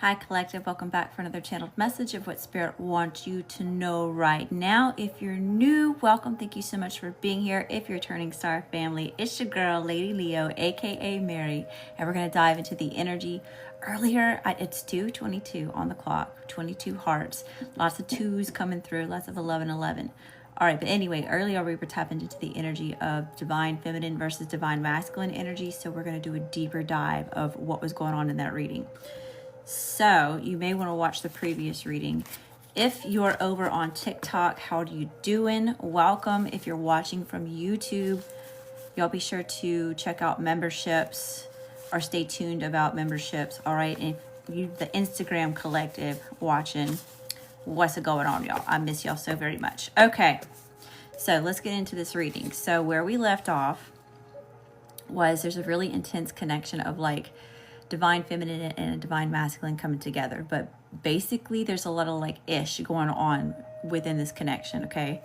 Hi Collective, welcome back for another channeled message of what Spirit wants you to know right now. If you're new, welcome. Thank you so much for being here. If you're turning star family, it's your girl, Lady Leo, aka Mary, and we're going to dive into the energy. Earlier, it's 2:22 on the clock, 22 hearts, lots of twos coming through, lots of 11. All right, but anyway, earlier we were tapping into the energy of divine feminine versus divine masculine energy, so we're going to do a deeper dive of what was going on in that reading. So you may want to watch the previous reading. If you're over on TikTok, how are you doing? Welcome. If you're watching from YouTube, y'all be sure to check out memberships or stay tuned about memberships. All right. And if you, the Instagram collective watching, what's going on, y'all? I miss y'all so very much. Okay. So let's get into this reading. So where we left off was there's a really intense connection of like divine feminine and a divine masculine coming together, but basically there's a lot of like ish going on within this connection. Okay,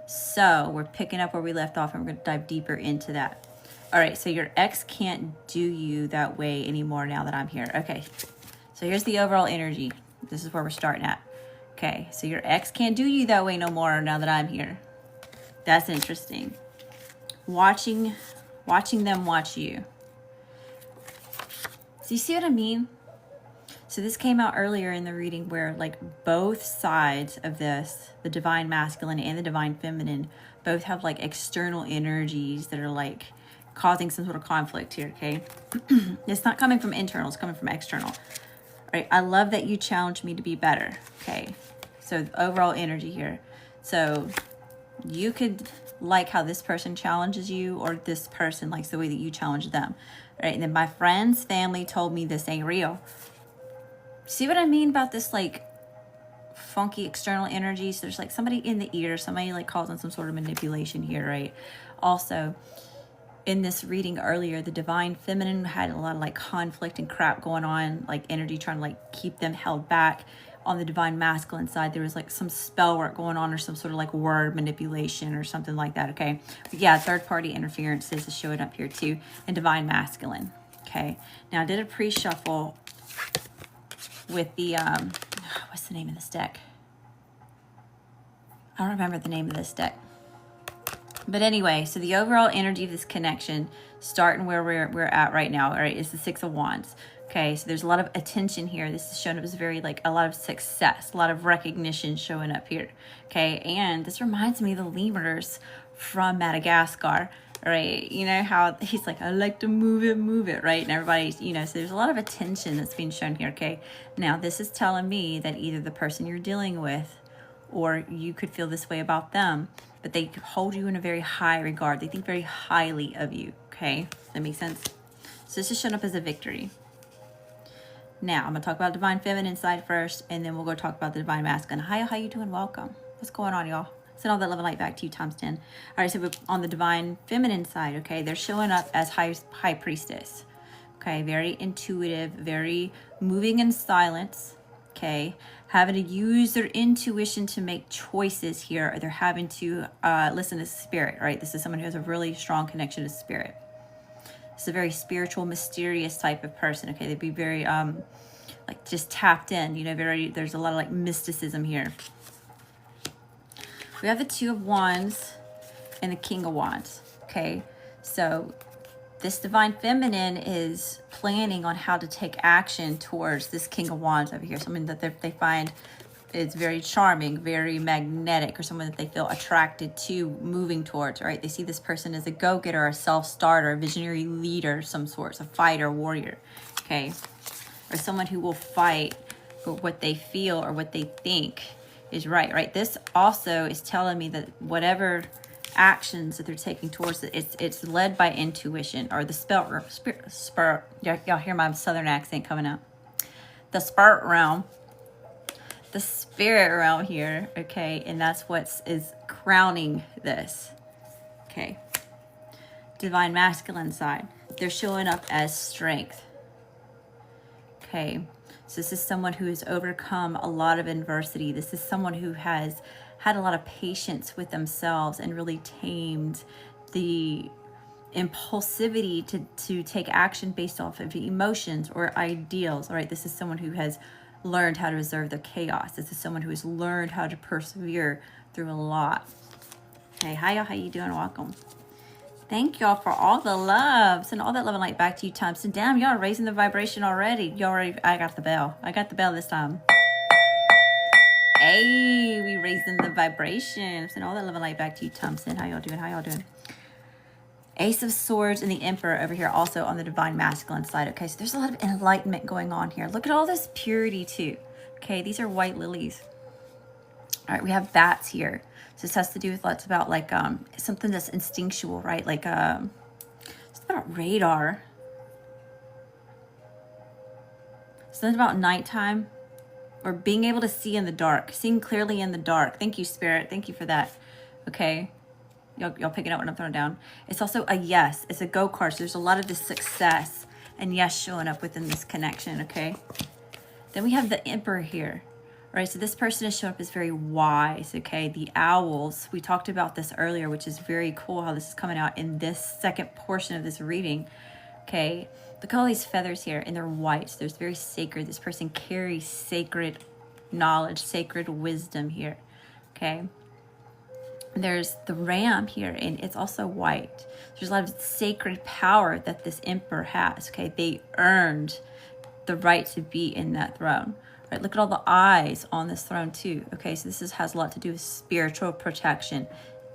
so we're picking up where we left off and we're going to dive deeper into that. All right, so your ex can't do you that way anymore now that I'm here. Okay, so here's the overall energy. This is where we're starting at. Okay, so your ex can't do you that way no more now that I'm here. That's interesting. Watching them watch you. So you see what I mean? So this came out earlier in the reading where like both sides of this, the divine masculine and the divine feminine, both have like external energies that are like causing some sort of conflict here, okay? It's not coming from internal, it's coming from external. All right, I love that you challenged me to be better, okay? So overall energy here. So you could like how this person challenges you, or this person likes the way that you challenge them. Right, and then my friends, family told me this ain't real. See what I mean about this like funky external energies? There's like somebody in the ear, somebody like causing some sort of manipulation here, right? Also, in this reading earlier, the divine feminine had a lot of like conflict and crap going on, like energy trying to like keep them held back. On the divine masculine side, there was like some spell work going on or some sort of like word manipulation or something like that, okay? But yeah, third party interferences is showing up here too, and divine masculine, okay? Now I did a pre-shuffle with the, what's the name of this deck? I don't remember the name of this deck. But anyway, so the overall energy of this connection, starting where we're at right now, all right, is the Six of Wands. Okay, so there's a lot of attention here. This is showing up as very like a lot of success, a lot of recognition showing up here. Okay, and this reminds me of the lemurs from Madagascar. Right, you know how he's like, I like to move it, right? And everybody's, you know, so there's a lot of attention that's being shown here. Okay, now this is telling me that either the person you're dealing with, or you could feel this way about them, but they hold you in a very high regard. They think very highly of you. Okay, does that make sense? So this is showing up as a victory. Now, I'm going to talk about divine feminine side first, and then we'll go talk about the divine masculine. Hi, how you doing? Welcome. What's going on, y'all? Send all that love and light back to you times 10. All right, so on the divine feminine side, okay, they're showing up as high priestess. Okay, very intuitive, very moving in silence, okay, having to use their intuition to make choices here, or they're having to listen to spirit, right? This is someone who has a really strong connection to spirit. It's a very spiritual, mysterious type of person. Okay, they'd be very like just tapped in, you know, there's a lot of like mysticism here. We have the Two of Wands and the King of Wands. Okay, so this divine feminine is planning on how to take action towards this King of Wands over here, someone that they find is very charming, very magnetic, or someone that they feel attracted to moving towards, right? They see this person as a go-getter, a self-starter, a visionary leader, some sorts, a fighter, warrior, okay? Or someone who will fight for what they feel or what they think is right, right? This also is telling me that whatever actions that they're taking towards it, it's led by intuition, or the spirit, y'all hear my southern accent coming out. The spirit realm. The spirit realm here, okay, and that's what is crowning this, okay. Divine masculine side, they're showing up as strength, okay. So this is someone who has overcome a lot of adversity. This is someone who has had a lot of patience with themselves and really tamed the impulsivity to take action based off of emotions or ideals. All right, this is someone who has learned how to observe the chaos. This is someone who has learned how to persevere through a lot. Hey, hi y'all, how you doing? Welcome. Thank y'all for all the love. Send all that love and light back to you, Thompson. Damn, y'all are raising the vibration already. Y'all already, I got the bell. I got the bell this time. Hey, we raising the vibration. Send all that love and light back to you, Thompson. How y'all doing? How y'all doing? Ace of Swords and the Emperor over here also on the Divine Masculine side. Okay, so there's a lot of enlightenment going on here. Look at all this purity too. Okay, these are white lilies. All right, we have bats here. So this has to do with lots about like something that's instinctual, right? Like it's about radar. Something about nighttime or being able to see in the dark, seeing clearly in the dark. Thank you, Spirit. Thank you for that. Okay. Y'all picking up what I'm throwing down. It's also a yes. It's a go card. So there's a lot of this success and yes showing up within this connection, okay? Then we have the Emperor here, right? So this person is showing up as very wise, okay? The owls, we talked about this earlier, which is very cool how this is coming out in this second portion of this reading, okay? Look at all these feathers here, and they're white. So there's very sacred. This person carries sacred knowledge, sacred wisdom here, okay? There's the ram here, and it's also white. There's a lot of sacred power that this emperor has, okay? They earned the right to be in that throne, right? Look at all the eyes on this throne too, okay? So this has a lot to do with spiritual protection,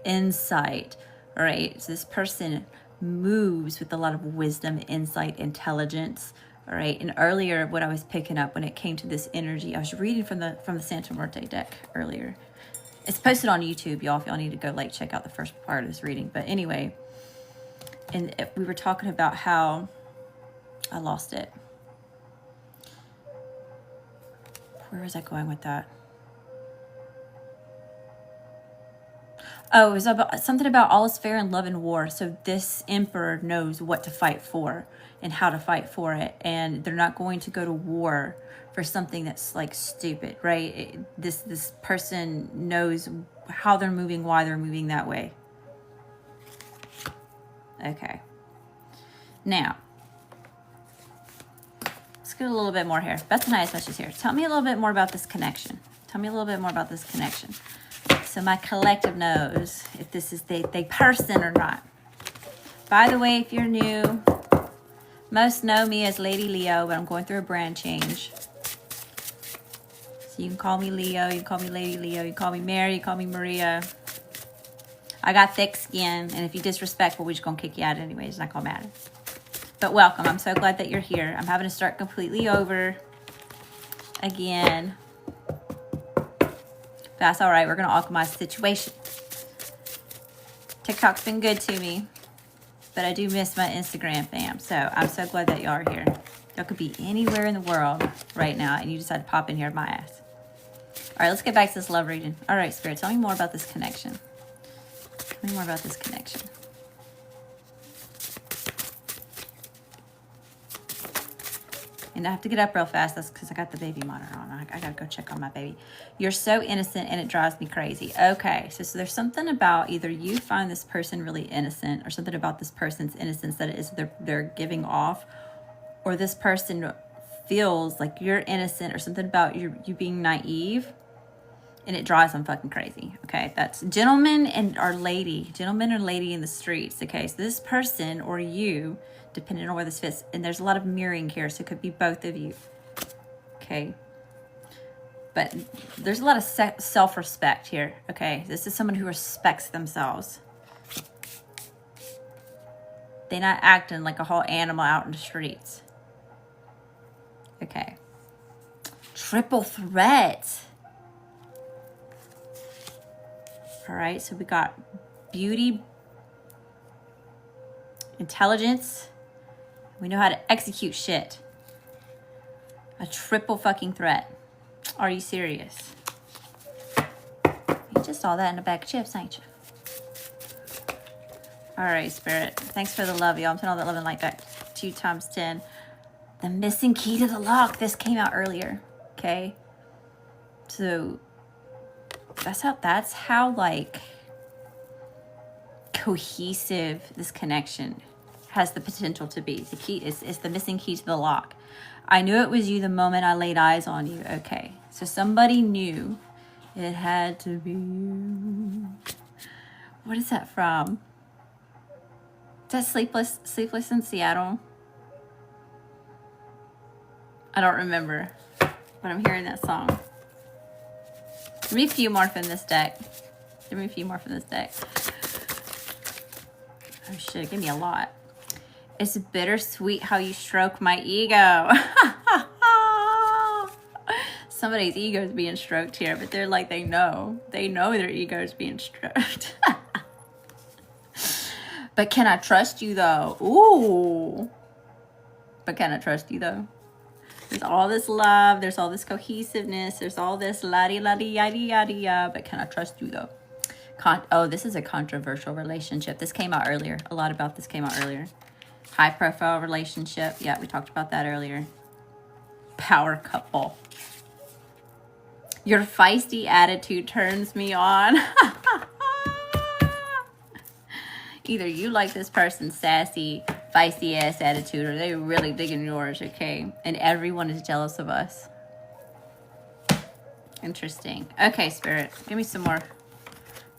insight, all right? So this person moves with a lot of wisdom, insight, intelligence, all right? And earlier, what I was picking up when it came to this energy, I was reading from the Santa Muerte deck earlier. It's posted on YouTube, y'all, if y'all need to go like check out the first part of this reading. But anyway, and we were talking about how I lost it. Where was I going with that? Oh, it was about something about all is fair in love and war. So this emperor knows what to fight for and how to fight for it. And they're not going to go to war for something that's like stupid, right? This person knows how they're moving, why they're moving that way. Okay. Now, let's get a little bit more here. Beth and I, is here. Tell me a little bit more about this connection. Tell me a little bit more about this connection. So my collective knows if this is they person or not. By the way, if you're new, most know me as Lady Leo, but I'm going through a brand change. So you can call me Leo, you can call me Lady Leo, you can call me Mary, you can call me Maria. I got thick skin, and if you disrespectful, we're just going to kick you out anyways. It's not going to matter. But welcome. I'm so glad that you're here. I'm having to start completely over again. That's all right. We're going to alchemize the situation. TikTok's been good to me, but I do miss my Instagram fam. So I'm so glad that y'all are here. Y'all could be anywhere in the world right now, and you decide to pop in here at my ass. All right, let's get back to this love reading. All right, Spirit, tell me more about this connection. Tell me more about this connection. And I have to get up real fast. That's because I got the baby monitor on. I got to go check on my baby. You're so innocent and it drives me crazy. Okay, so there's something about either you find this person really innocent or something about this person's innocence that it is they're giving off, or this person feels like you're innocent or something about you being naive, and it drives them fucking crazy. Okay, that's gentleman or lady in the streets. Okay, so this person or you, depending on where this fits, and there's a lot of mirroring here, so it could be both of you. Okay, but there's a lot of self-respect here. Okay, this is someone who respects themselves. They're not acting like a whole animal out in the streets. Okay, triple threat. All right, so we got beauty, intelligence. We know how to execute shit. A triple fucking threat. Are you serious? You just saw that in a bag of chips, ain't you? All right, Spirit. Thanks for the love, y'all. I'm sending all that love and light back 2 times 10. The missing key to the lock. This came out earlier. Okay. So that's how like cohesive this connection has the potential to be. The key is the missing key to the lock. I knew it was you the moment I laid eyes on you. Okay, so somebody knew it had to be you. What is that from? Is that Sleepless in Seattle? I don't remember, but I'm hearing that song. Give me a few more from this deck. Give me a few more from this deck. Oh shit, give me a lot. It's bittersweet how you stroke my ego. Somebody's ego is being stroked here, but they're like, they know their ego is being stroked. But can I trust you though? Ooh. But can I trust you though? There's all this love, there's all this cohesiveness, there's all this la-di-la-di-yada-yada-yada, but can I trust you though? Oh, this is a controversial relationship. This came out earlier. A lot about this came out earlier. High profile relationship. Yeah, we talked about that earlier. Power couple. Your feisty attitude turns me on. Either you like this person's sassy, feisty ass attitude, or they really digging yours, okay? And everyone is jealous of us. Interesting. Okay, Spirit, give me some more.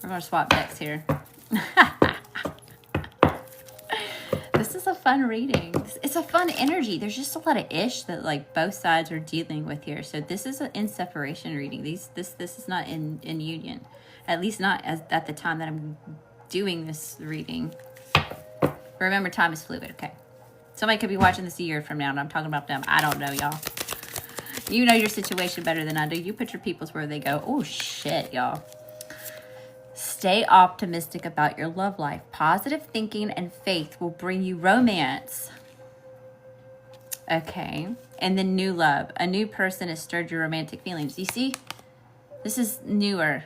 We're gonna swap decks here. This is a fun reading. It's a fun energy. There's just a lot of ish that like both sides are dealing with here. So this is an in separation reading. This is not in union. At least not at the time that I'm doing this reading. Remember, time is fluid. Okay. Somebody could be watching this a year from now and I'm talking about them. I don't know, y'all. You know your situation better than I do. You put your peoples where they go. Oh shit, y'all. Stay optimistic about your love life. Positive thinking and faith will bring you romance. Okay. And then new love. A new person has stirred your romantic feelings. You see? This is newer.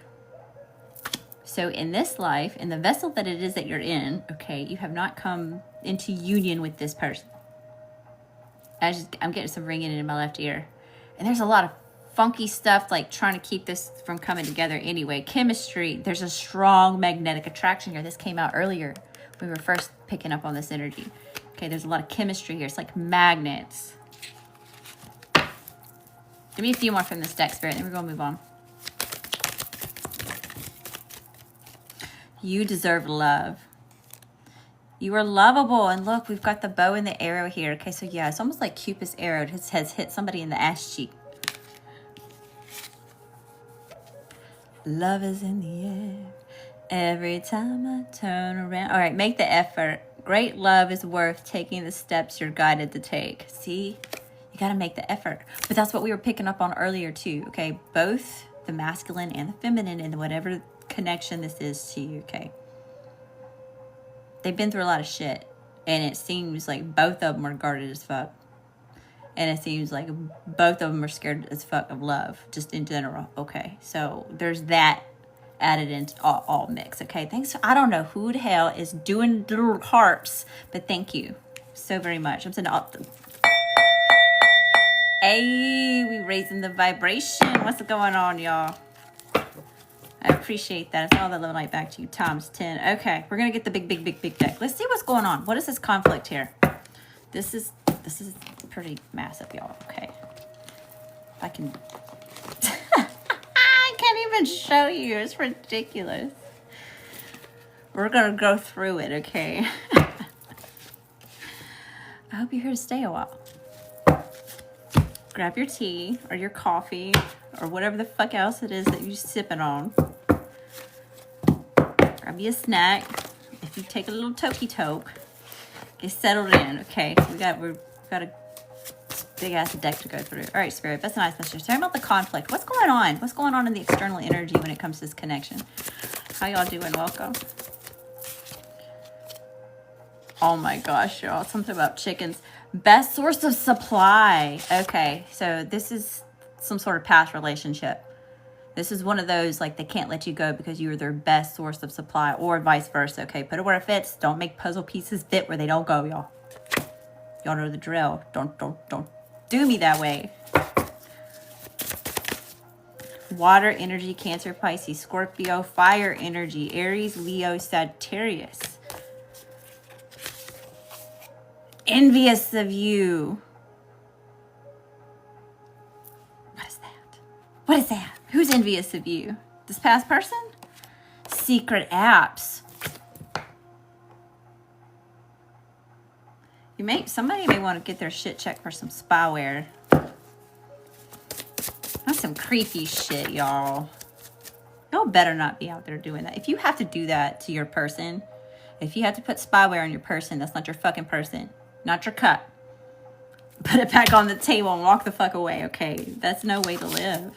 So in this life, in the vessel that it is that you're in, okay, you have not come into union with this person. I'm getting some ringing in my left ear. And there's a lot of funky stuff like trying to keep this from coming together anyway. Chemistry, there's a strong magnetic attraction here. This came out earlier. We were first picking up on this energy. Okay, there's a lot of chemistry here. It's like magnets. Give me a few more from this deck, Spirit, then we're going to move on. You deserve love. You are lovable. And look, we've got the bow and the arrow here. Okay, so yeah, it's almost like Cupid's arrow has hit somebody in the ass cheek. Love is in the air every time I turn around. All right, make the effort. Great love is worth taking the steps you're guided to take. See, you got to make the effort. But that's what we were picking up on earlier too, okay? Both the masculine and the feminine and whatever connection this is to you, okay? They've been through a lot of shit. And it seems like both of them are guarded as fuck. And it seems like both of them are scared as fuck of love, just in general. Okay, so there's that added into all mix. Okay, thanks. I don't know who the hell is doing little harps, but thank you so very much. I'm sending all. Hey, we raising the vibration. What's going on, y'all? I appreciate that. It's all the love light back to you times 10. Okay, we're gonna get the big deck. Let's see what's going on. What is this conflict here? This is pretty massive, y'all. Okay, I can. I can't even show you. It's ridiculous. We're gonna go through it, okay? I hope you're here to stay a while. Grab your tea or your coffee or whatever the fuck else it is that you're sipping on. Grab you a snack. If you take a little toke, get settled in, okay? So we've got a big ass deck to go through. All right, Spirit, that's a nice message. Tell me about the conflict. What's going on? What's going on in the external energy when it comes to this connection? How y'all doing? Welcome. Oh my gosh, y'all. Something about chickens. Best source of supply. Okay, so this is some sort of past relationship. This is one of those, like, they can't let you go because you are their best source of supply, or vice versa. Okay, put it where it fits. Don't make puzzle pieces fit where they don't go, y'all. Y'all know the drill. Don't do me that way. Water energy, Cancer, Pisces, Scorpio. Fire energy, Aries, Leo, Sagittarius. envious of you. What is that? What is that? Who's envious of you? This past person? Secret apps. Somebody may want to get their shit checked for some spyware. That's some creepy shit, y'all. Y'all better not be out there doing that. If you have to do that to your person, if you have to put spyware on your person, that's not your fucking person. Not your cup. Put it back on the table and walk the fuck away, okay? That's no way to live.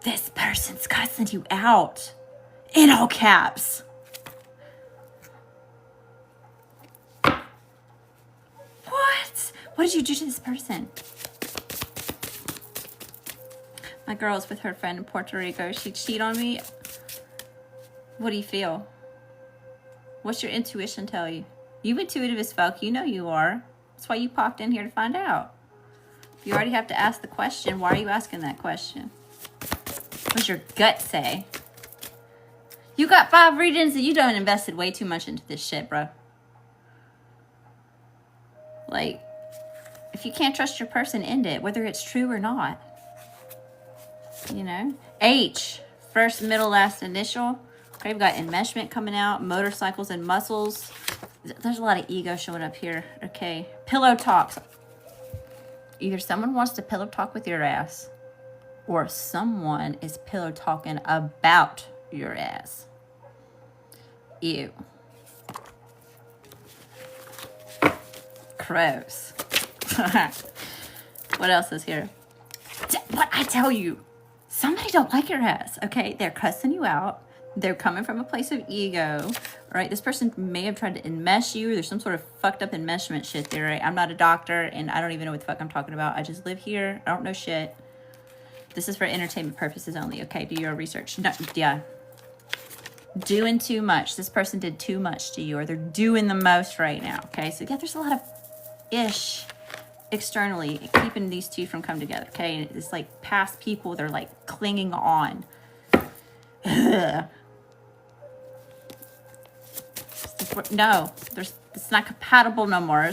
This person's cussing you out. In all caps. What? What did you do to this person? My girl's with her friend in Puerto Rico. She cheated on me. What do you feel? What's your intuition tell you? You intuitive as fuck. You know you are. That's why you popped in here to find out. You already have to ask the question. Why are you asking that question? What's your gut say? You got 5 readings and you done invested way too much into this shit, bro. Like, if you can't trust your person, end it, whether it's true or not. You know? H, first, middle, last initial. Okay, we've got enmeshment coming out, motorcycles and muscles. There's a lot of ego showing up here. Okay, pillow talks. Either someone wants to pillow talk with your ass, or someone is pillow talking about your ass. Ew. Gross. What else is here? What I tell you, somebody don't like your ass, okay? They're cussing you out. They're coming from a place of ego, right? This person may have tried to enmesh you. There's some sort of fucked up enmeshment shit there, right? I'm not a doctor, and I don't even know what the fuck I'm talking about. I just live here. I don't know shit. This is for entertainment purposes only, okay? Do your research. No, yeah. Doing too much. This person did too much to you, or they're doing the most right now, okay? So, yeah, there's a lot of ish externally keeping these two from coming together, okay? And it's like past people, they're like clinging on. Ugh. No, it's not compatible no more.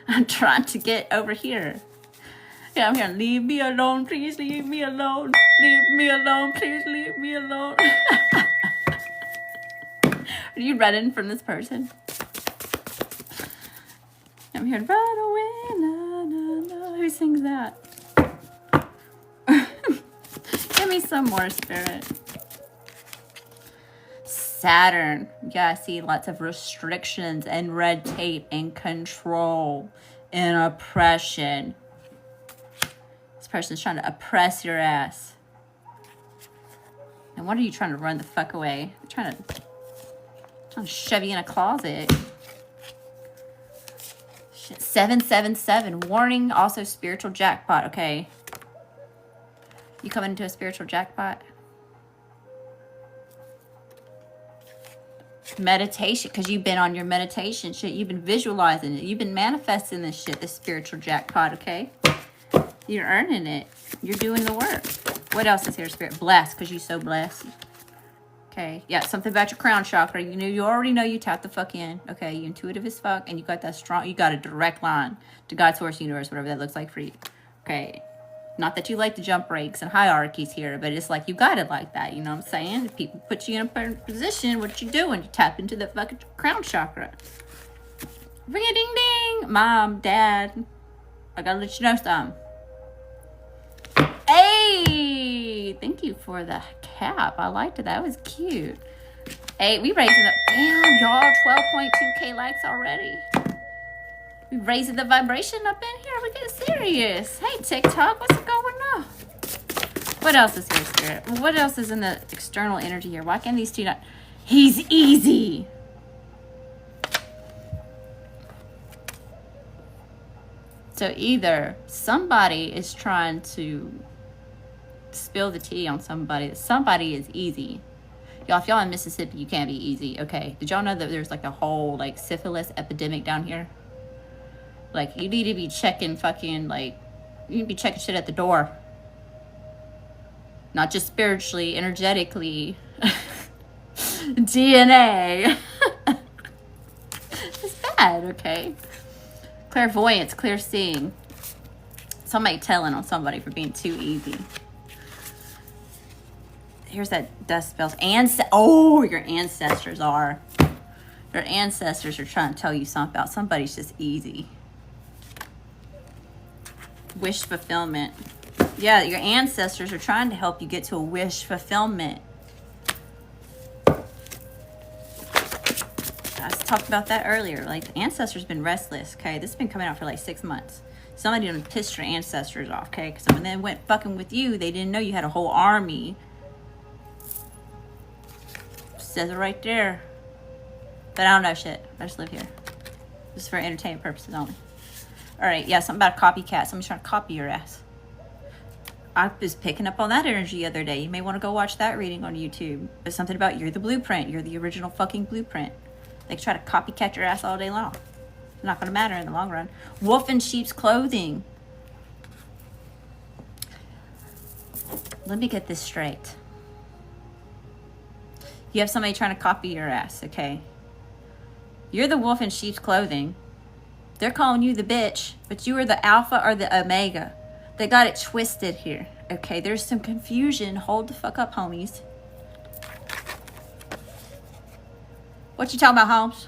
I'm trying to get over here. Yeah, I'm here. Leave me alone, please. Leave me alone. Leave me alone, please. Leave me alone. Are you running from this person? I'm here to run away. No, no, no. Who sings that? Give me some more, Spirit. Saturn. Yeah, I see lots of restrictions and red tape and control and oppression. This person's trying to oppress your ass. And what are you trying to run the fuck away? I'm trying to shove you in a closet. Shit. 777. Warning, also spiritual jackpot. Okay. You coming into a spiritual jackpot? Meditation, because you've been on your meditation shit. You've been visualizing it. You've been manifesting this shit, this spiritual jackpot, okay? You're earning it. You're doing the work. What else is here, Spirit? Blessed, because you're so blessed. Okay. Yeah, something about your crown chakra. You already know you tapped the fuck in. Okay, you intuitive as fuck, and you got that strong, you got a direct line to God, source, universe, whatever that looks like for you. Okay. Not that you like to jump breaks and hierarchies here, but it's like you got it like that. You know what I'm saying? If people put you in a position, what you doing? You tap into the fucking crown chakra. Ring a ding ding. Mom, Dad, I gotta let you know something. Hey, thank you for the cap. I liked it. That was cute. Hey, we raising up. Damn, y'all, 12.2K likes already. We raising the vibration up in here. We get serious. Hey, TikTok, what's going on? What else is here, Spirit? What else is in the external energy here? Why can't these two not? He's easy. So either somebody is trying to spill the tea on somebody. Somebody is easy. Y'all, if y'all in Mississippi, you can't be easy. Okay. Did y'all know that there's like a whole like syphilis epidemic down here? Like, you need to be checking fucking, like, you need to be checking shit at the door. Not just spiritually, energetically. DNA. bad, okay? Clairvoyance, clear seeing. Somebody telling on somebody for being too easy. Here's that dust spells. Oh, your ancestors are. Your ancestors are trying to tell you something about somebody's just easy. Wish fulfillment. Yeah, your ancestors are trying to help you get to a wish fulfillment. I talked about that earlier. Like, the ancestors been restless, okay? This has been coming out for like 6 months. Somebody done pissed your ancestors off, okay? Because when they went fucking with you, they didn't know you had a whole army. Says it right there. But I don't know shit. I just live here. This is for entertainment purposes only. Alright, yeah, something about a copycat. Somebody's trying to copy your ass. I was picking up on that energy the other day. You may want to go watch that reading on YouTube. But something about you're the blueprint. You're the original fucking blueprint. They can try to copycat your ass all day long. It's not going to matter in the long run. Wolf in sheep's clothing. Let me get this straight. You have somebody trying to copy your ass, okay? You're the wolf in sheep's clothing. They're calling you the bitch, but you are the alpha or the omega. They got it twisted here, okay? There's some confusion. Hold the fuck up, homies. What you talking about, Holmes?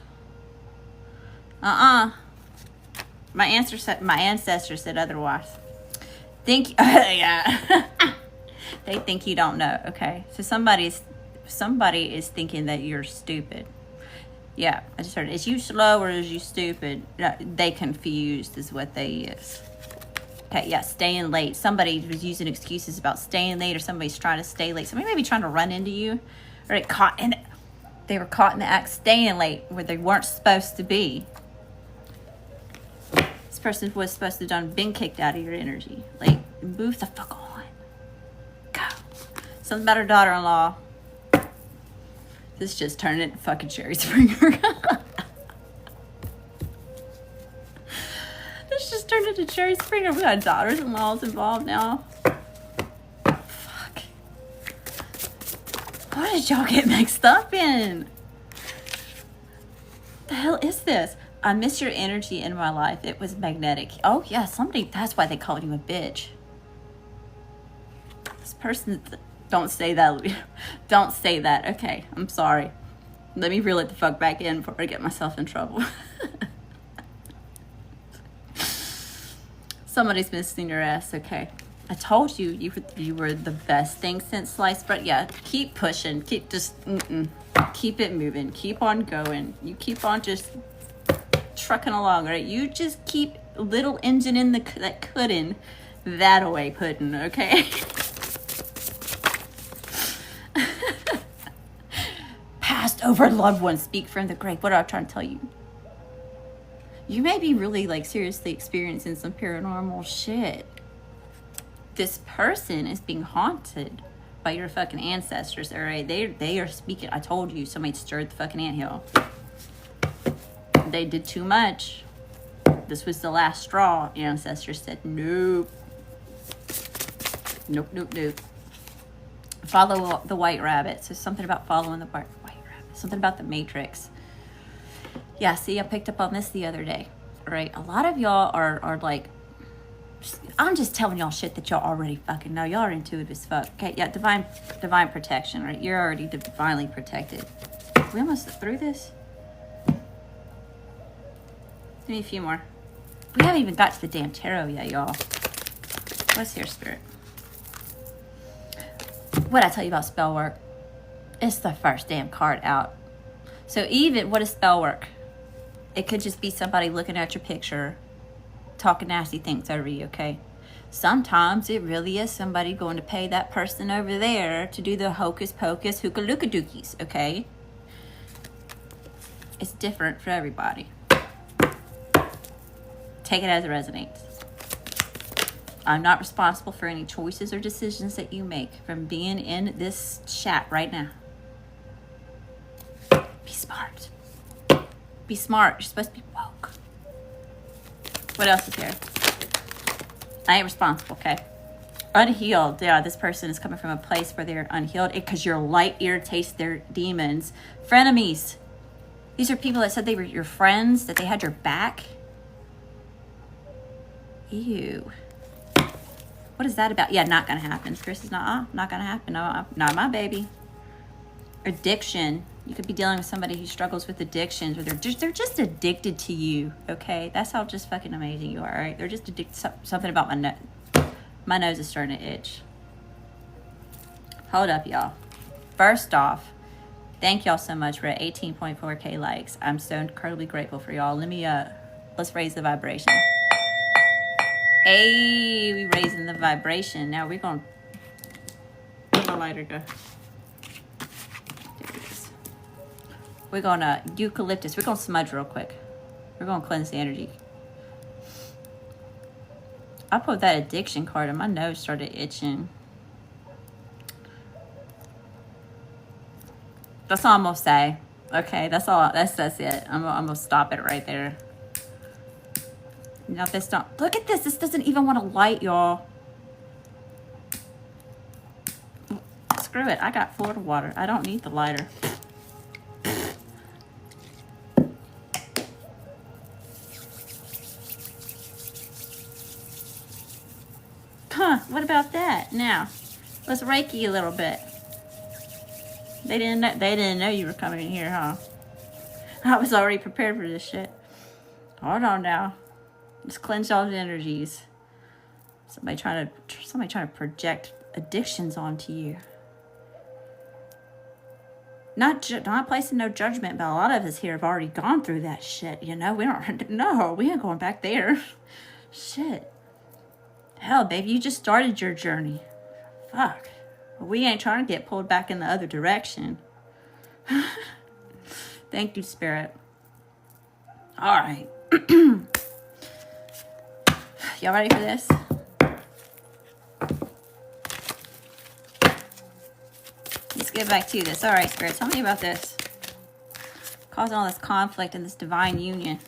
My ancestors said otherwise. Yeah. They think you don't know, okay? So somebody is thinking that you're stupid. Yeah, I just heard it. Is you slow or is you stupid? They confused is what they is. Okay, yeah, staying late. Somebody was using excuses about staying late, or somebody's trying to stay late. Somebody may be trying to run into you, or they were caught in the act staying late where they weren't supposed to be. This person was supposed to have been kicked out of your energy. Like, move the fuck on. Go. Something about her daughter-in-law. This just turned into fucking Cherry Springer. This just turned into Cherry Springer. We got daughters-in-laws involved now. Fuck. What did y'all get mixed up in? The hell is this? I miss your energy in my life. It was magnetic. Oh yeah, somebody. That's why they called you a bitch. This person. Don't say that. Don't say that. Okay, I'm sorry. Let me reel it the fuck back in before I get myself in trouble. Somebody's missing your ass. Okay. I told you you were the best thing since sliced bread. Yeah, keep pushing. Keep it moving. Keep on going. You keep on just trucking along, right? You just keep little engine in that couldn't that away pudding, okay? Passed over loved ones speak from the grave. What am I trying to tell you? You may be really like seriously experiencing some paranormal shit. This person is being haunted by your fucking ancestors, all right? They are speaking. I told you, somebody stirred the fucking anthill. They did too much. This was the last straw. Ancestors said, nope. Nope, nope, nope. Follow the white rabbit. So something about following the white rabbit. Something about the Matrix. Yeah, see, I picked up on this the other day. All right, a lot of y'all are like, I'm just telling y'all shit that y'all already fucking know. Y'all are intuitive as fuck. Okay, yeah, divine protection, right? You're already divinely protected. We almost through this? Give me a few more. We haven't even got to the damn tarot yet, y'all. What's here, Spirit? What I tell you about spell work? It's the first damn card out. So even, what is spell work? It could just be somebody looking at your picture, talking nasty things over you, okay? Sometimes it really is somebody going to pay that person over there to do the hocus pocus hookah-looka dookies, okay? It's different for everybody. Take it as it resonates. I'm not responsible for any choices or decisions that you make from being in this chat right now. Be smart. Be smart. You're supposed to be woke. What else is here? I ain't responsible, okay? Unhealed. Yeah, this person is coming from a place where they're unhealed because your light irritates their demons. Frenemies. These are people that said they were your friends, that they had your back. Ew. What is that about? Yeah, not gonna happen. Chris is not gonna happen. No, not my baby. Addiction. You could be dealing with somebody who struggles with addictions, or they're just addicted to you. Okay, that's how just fucking amazing you are. Right? They're just addicted. Something about my nose. My nose is starting to itch. Hold up, y'all. First off, thank y'all so much. We're at 18.4K likes. I'm so incredibly grateful for y'all. Let me let's raise the vibration. Hey, we raising the vibration. Now we're gonna, where'd my lighter go? There it is. We're gonna eucalyptus. We're gonna smudge real quick. We're gonna cleanse the energy. I put that addiction card and my nose started itching. That's all I'm gonna say. Okay, that's all. That's it. I'm gonna stop it right there. Now this don't, look at this. This doesn't even want to light, y'all. Screw it. I got Florida water. I don't need the lighter. Huh, what about that? Now, let's Reiki a little bit. They didn't know you were coming in here, huh? I was already prepared for this shit. Hold on now. Let's cleanse all the energies. Somebody trying to project addictions onto you. Not placing no judgment, but a lot of us here have already gone through that shit. You know, we ain't going back there. Shit. Hell, baby, you just started your journey. Fuck. We ain't trying to get pulled back in the other direction. Thank you, Spirit. All right. Y'all ready for this? Let's get back to this. All right, Spirit, tell me about this. Causing all this conflict in this divine union.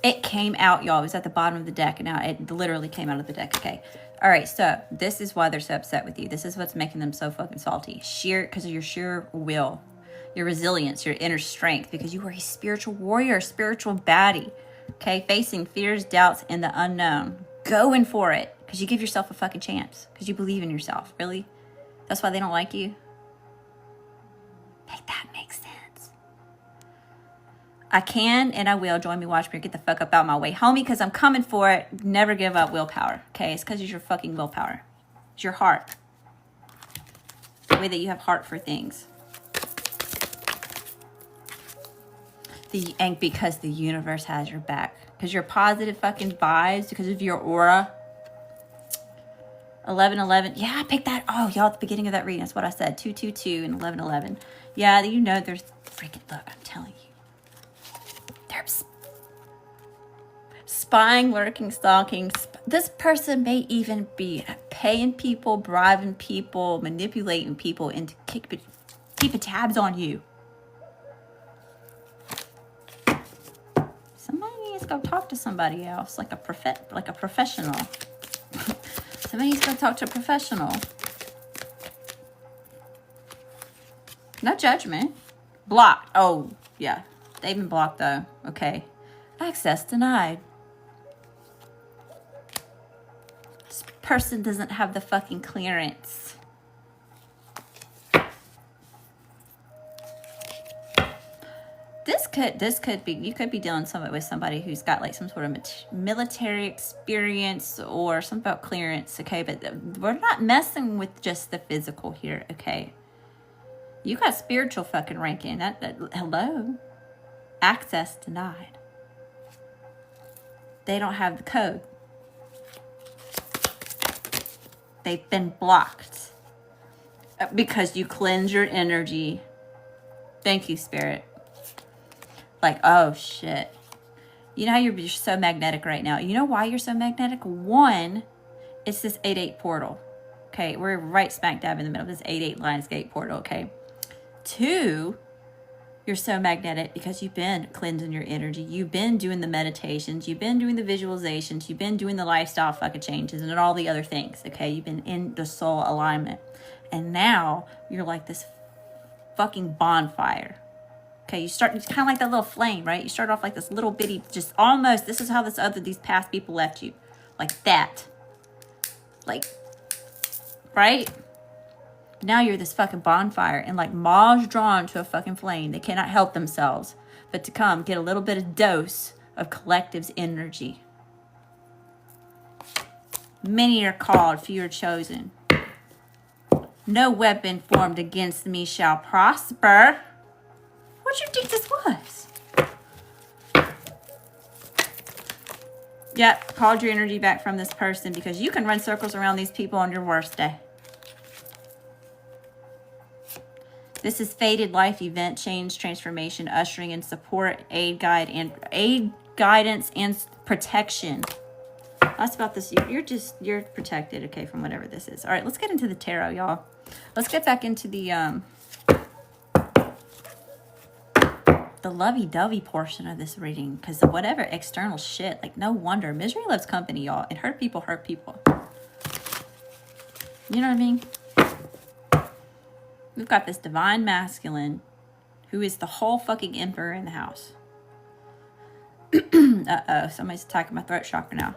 It came out, y'all. It was at the bottom of the deck, and now it literally came out of the deck. Okay. All right, so this is why they're so upset with you. This is what's making them so fucking salty. Because of your sheer will, your resilience, your inner strength, because you are a spiritual warrior, a spiritual baddie. Okay, facing fears, doubts, and the unknown. Going for it, because you give yourself a fucking chance, because you believe in yourself. Really? That's why they don't like you? Make that make sense. I can and I will. Join me, watch me, get the fuck up out my way, homie, because I'm coming for it. Never give up willpower, okay? It's because it's your fucking willpower. It's your heart. The way that you have heart for things. And because the universe has your back. Because your positive fucking vibes, because of your aura. 1111. Yeah, I picked that. Oh, y'all, at the beginning of that reading, that's what I said. 222 and 1111. Yeah, you know there's freaking, look, I'm telling you. There's spying, lurking, stalking. This person may even be paying people, bribing people, manipulating people into keeping tabs on you. Somebody needs to go talk to somebody else, like a professional. Somebody needs to go talk to a professional. No judgment. Blocked. Oh, yeah. They've been blocked, though. Okay. Access denied. This person doesn't have the fucking clearance. This could be, you could be dealing with somebody who's got like some sort of military experience or something about clearance, okay? But we're not messing with just the physical here, okay? You got spiritual fucking ranking. Hello? Access denied. They don't have the code. They've been blocked. Because you cleanse your energy. Thank you, Spirit. Like, oh, shit. You know how you're so magnetic right now? You know why you're so magnetic? One, it's this 8-8 portal. Okay, we're right smack dab in the middle of this 8-8 Lionsgate portal, okay? Two, you're so magnetic because you've been cleansing your energy. You've been doing the meditations. You've been doing the visualizations. You've been doing the lifestyle fucking changes and all the other things, okay? You've been in the soul alignment. And now you're like this fucking bonfire, Okay, you start, it's kind of like that little flame, right? You start off like this little bitty, just almost, this is how these past people left you. Like that. Like, right? Now you're this fucking bonfire, and like moths drawn to a fucking flame. They cannot help themselves but to come get a little bit of dose of collective's energy. Many are called, few are chosen. No weapon formed against me shall prosper. What do you think this was? Yep, called your energy back from this person, because you can run circles around these people on your worst day. This is fated life event, change, transformation, ushering in support, aid, guidance, and protection. That's about this. You're protected, okay, from whatever this is. All right, let's get into the tarot, y'all. Let's get back into the lovey-dovey portion of this reading, because whatever external shit, like, no wonder. Misery loves company, y'all. And hurt people hurt people. You know what I mean? We've got this divine masculine who is the whole fucking emperor in the house. Uh-oh, somebody's attacking my throat chakra now.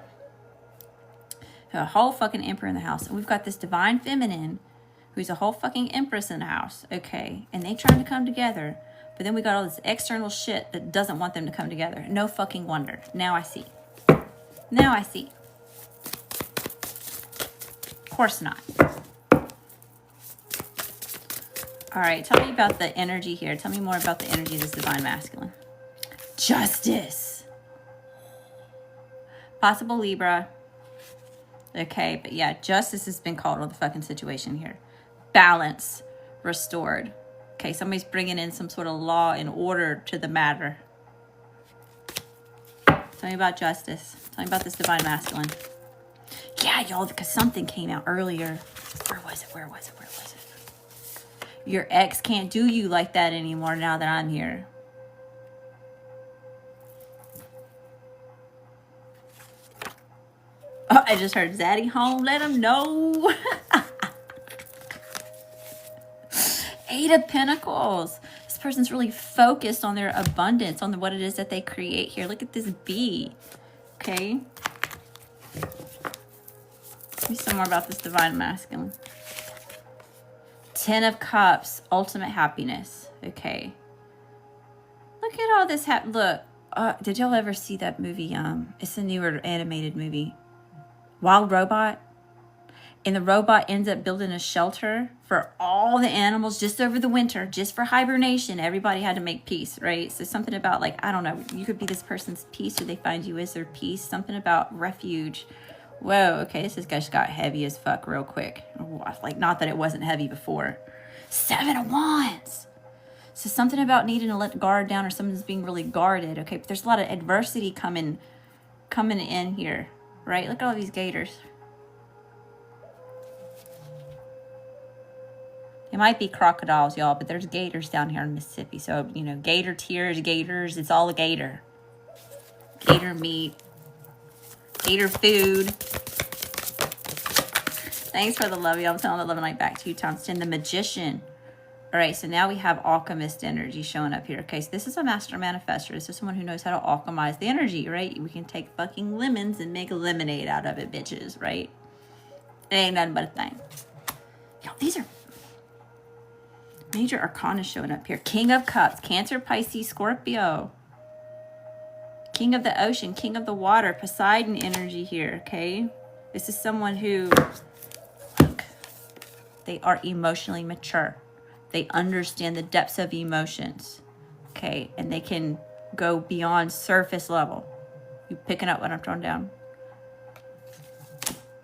A whole fucking emperor in the house. And we've got this divine feminine who's a whole fucking empress in the house. Okay, and they trying to come together. But then we got all this external shit that doesn't want them to come together. No fucking wonder. Now I see. Now I see. Of course not. All right, tell me about the energy here. Tell me more about the energy of this divine masculine. Justice. Possible Libra. Okay, but yeah, justice has been called on the fucking situation here. Balance restored. Okay, somebody's bringing in some sort of law and order to the matter. Tell me about justice. Tell me about this divine masculine. Yeah, y'all, because something came out earlier. Where was it? Your ex can't do you like that anymore now that I'm here. Oh, I just heard Zaddy home. Let him know. Eight of Pentacles. This person's really focused on their abundance, on what it is that they create here. Look at this bee. Okay. Tell me some more about this divine masculine. 10 of Cups, ultimate happiness. Okay. Look at all this. Look, did y'all ever see that movie? It's a newer animated movie. Wild Robot. And the robot ends up building a shelter for all the animals just over the winter, just for hibernation. Everybody had to make peace, right? So something about, like, I don't know, you could be this person's peace, or they find you as their peace. Something about refuge. Whoa, okay, this guy just got heavy as fuck real quick. Like, not that it wasn't heavy before. 7 of Wands. So something about needing to let the guard down, or someone's being really guarded. Okay, but there's a lot of adversity coming in here, right? Look at all these gators. It might be crocodiles, y'all, but there's gators down here in Mississippi. So, you know, gator tears, gators, it's all a gator. Gator meat. Gator food. Thanks for the love, y'all. I'm telling the love and light back to you, times 10. The Magician. All right, so now we have alchemist energy showing up here. Okay, so this is a master manifester. This is someone who knows how to alchemize the energy, right? We can take fucking lemons and make lemonade out of it, bitches, right? It ain't nothing but a thing. Yo, these are major arcana showing up here. King of Cups, Cancer, Pisces, Scorpio. King of the ocean, king of the water, Poseidon energy here, okay? This is someone who, look, they are emotionally mature. They understand the depths of emotions, okay? And they can go beyond surface level. You picking up what I'm throwing down?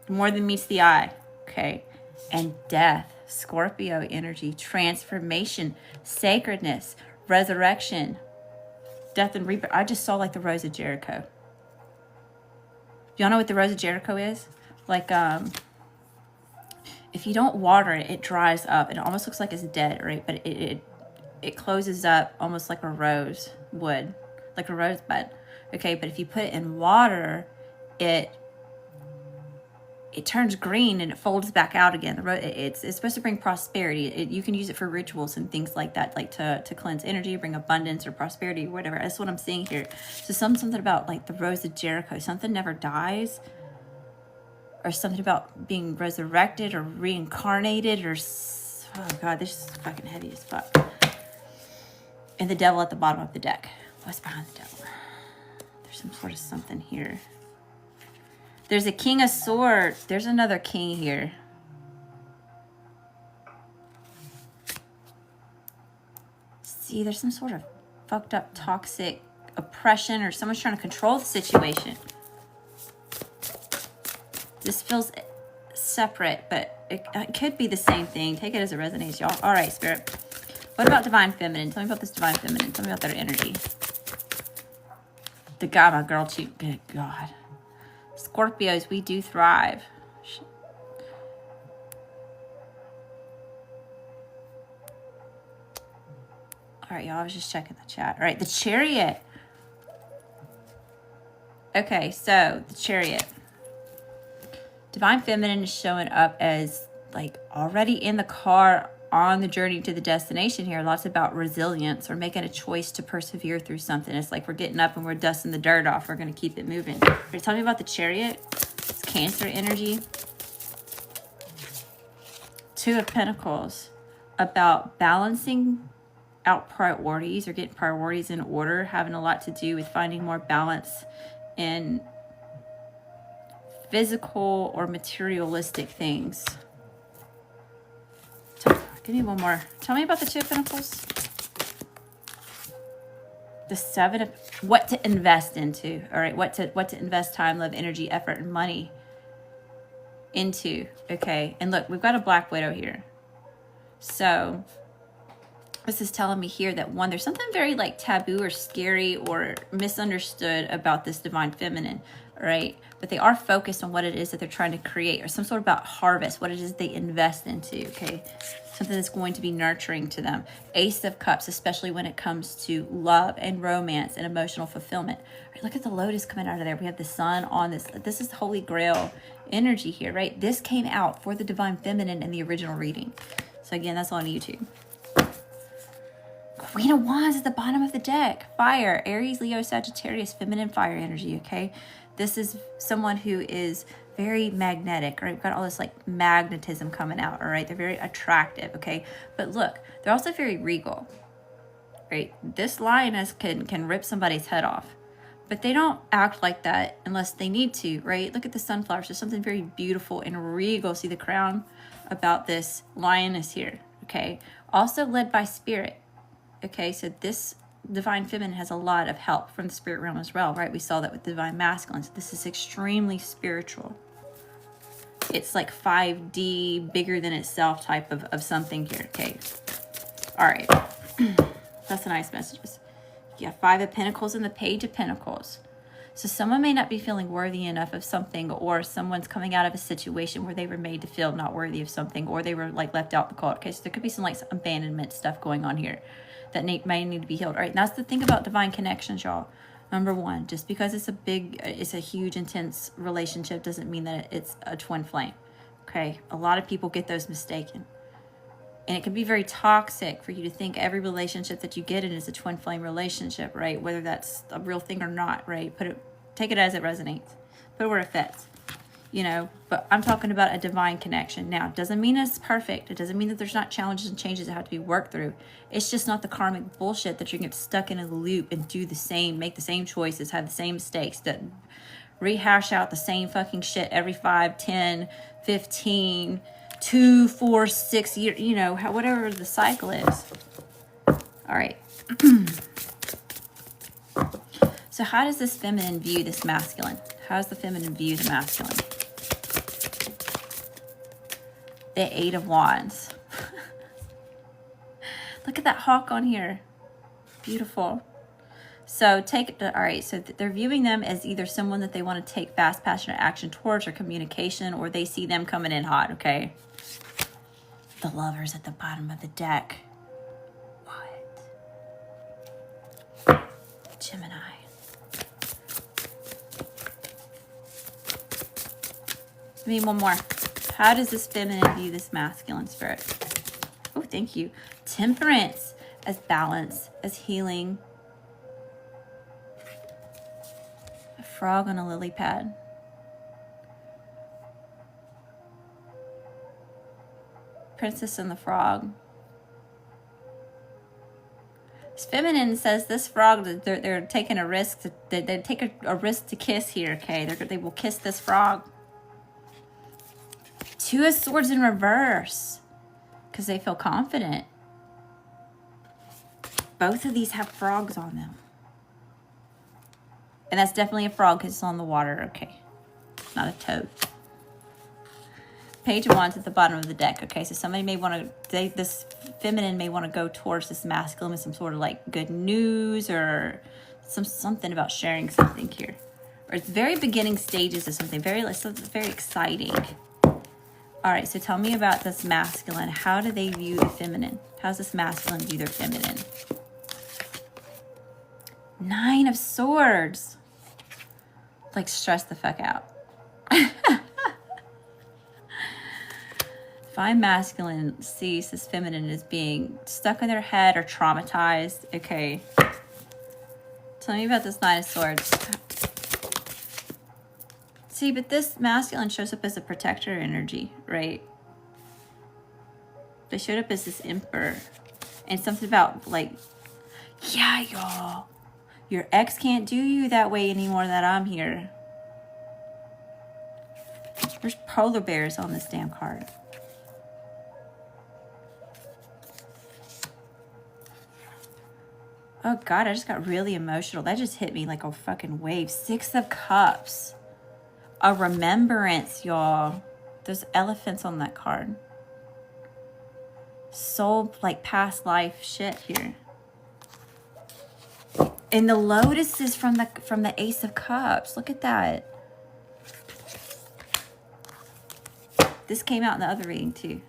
More than meets the eye, okay? And death, Scorpio energy, transformation, sacredness, resurrection, death and rebirth. I just saw like the Rose of Jericho. Y'all know what the Rose of Jericho is? Like, if you don't water it, it dries up. It almost looks like it's dead, right? But it closes up almost like a rose would, like a rosebud. Okay, but if you put it in water, it it turns green and it folds back out again. It's supposed to bring prosperity. You can use it for rituals and things like that, like to cleanse energy, bring abundance or prosperity or whatever. That's what I'm seeing here. So something about like the Rose of Jericho, something never dies, or something about being resurrected or reincarnated, or oh god, this is fucking heavy as fuck. And the devil at the bottom of the deck. What's behind the devil? There's some sort of something here. There's a King of Swords. There's another king here. See, there's some sort of fucked up toxic oppression, or someone's trying to control the situation. This feels separate, but it could be the same thing. Take it as it resonates, y'all. All right, Spirit. What about Divine Feminine? Tell me about this Divine Feminine. Tell me about their energy. The guy, my girl, cheat. Good God. Scorpios, we do thrive. Shit. All right, y'all. I was just checking the chat. All right, the Chariot. Okay, so the Chariot. Divine Feminine is showing up as like already in the car on the journey to the destination here. Lots about resilience or making a choice to persevere through something. It's like we're getting up and we're dusting the dirt off. We're going to keep it moving. Right, tell me about the Chariot. It's Cancer energy. Two of Pentacles. About balancing out priorities or getting priorities in order. Having a lot to do with finding more balance in physical or materialistic things. Give me one more. Tell me about the Two of Pentacles. The Seven of... What to invest into. All right. What to invest time, love, energy, effort, and money into. Okay. And look, we've got a Black Widow here. So this is telling me here that one, there's something very like taboo or scary or misunderstood about this Divine Feminine. All right. But they are focused on what it is that they're trying to create, or some sort of about harvest, what it is they invest into. Okay. Something that's going to be nurturing to them. Ace of Cups, especially when it comes to love and romance and emotional fulfillment. Right, look at the Lotus coming out of there. We have the Sun on this. This is Holy Grail energy here, right? This came out for the Divine Feminine in the original reading. So again, that's on YouTube. Queen of Wands at the bottom of the deck. Fire, Aries, Leo, Sagittarius, feminine fire energy, okay? This is someone who is very magnetic, right? We've got all this like magnetism coming out, all right? They're very attractive, okay? But look, they're also very regal, right? This lioness can rip somebody's head off, but they don't act like that unless they need to, right? Look at the sunflowers. There's something very beautiful and regal. See the crown about this lioness here, okay? Also led by spirit, okay? So this Divine Feminine has a lot of help from the spirit realm as well, right? We saw that with Divine Masculine. So this is extremely spiritual. It's like 5D, bigger than itself type of something here, okay? All right. That's a nice messages. Yeah, Five of Pentacles and the Page of Pentacles. So someone may not be feeling worthy enough of something, or someone's coming out of a situation where they were made to feel not worthy of something, or they were like left out the cold. Okay, so there could be some like abandonment stuff going on here that may need to be healed. All right, and that's the thing about divine connections, y'all. Number one, just because it's a huge, intense relationship doesn't mean that it's a twin flame. Okay, a lot of people get those mistaken. And it can be very toxic for you to think every relationship that you get in is a twin flame relationship, right? Whether that's a real thing or not, right? Take it as it resonates. Put it where it fits, you know? But I'm talking about a divine connection. Now, it doesn't mean it's perfect. It doesn't mean that there's not challenges and changes that have to be worked through. It's just not the karmic bullshit that you get stuck in a loop and do the same, make the same choices, have the same mistakes, that rehash out the same fucking shit every 5, 10, 15, 2, 4, 6 years, you know, whatever the cycle is. All right. So how does this feminine view this masculine? How does the feminine view the masculine? The Eight of Wands. Look at that hawk on here. Beautiful. So all right, so they're viewing them as either someone that they want to take fast, passionate action towards, or communication, or they see them coming in hot, okay? The Lovers at the bottom of the deck. What? Gemini. Give me one more. How does this feminine view this masculine spirit? Oh, thank you. Temperance as balance, as healing. A frog on a lily pad. Princess and the Frog. This feminine says this frog, they're taking a risk. They take a risk to kiss here, okay? They will kiss this frog. Two of Swords in reverse because they feel confident. Both of these have frogs on them. And that's definitely a frog because it's on the water, okay? Not a toad. Page of Wands at the bottom of the deck. Okay, so somebody may want to, this feminine may want to go towards this masculine with some sort of like good news or something about sharing something here. Or it's very beginning stages of something very exciting. All right, so tell me about this masculine. How do they view the feminine? How does this masculine view their feminine? Nine of Swords. Like stress the fuck out. Fine masculine sees this feminine as being stuck in their head or traumatized. Okay. Tell me about this Nine of Swords. See, but this masculine shows up as a protector energy, right? They showed up as this emperor. And something about like, yeah, y'all. Your ex can't do you that way anymore that I'm here. There's polar bears on this damn card. Oh God, I just got really emotional. That just hit me like a fucking wave. Six of Cups. A remembrance, y'all. There's elephants on that card. Soul, like past life shit here. And the Lotus is from the Ace of Cups. Look at that. This came out in the other reading too.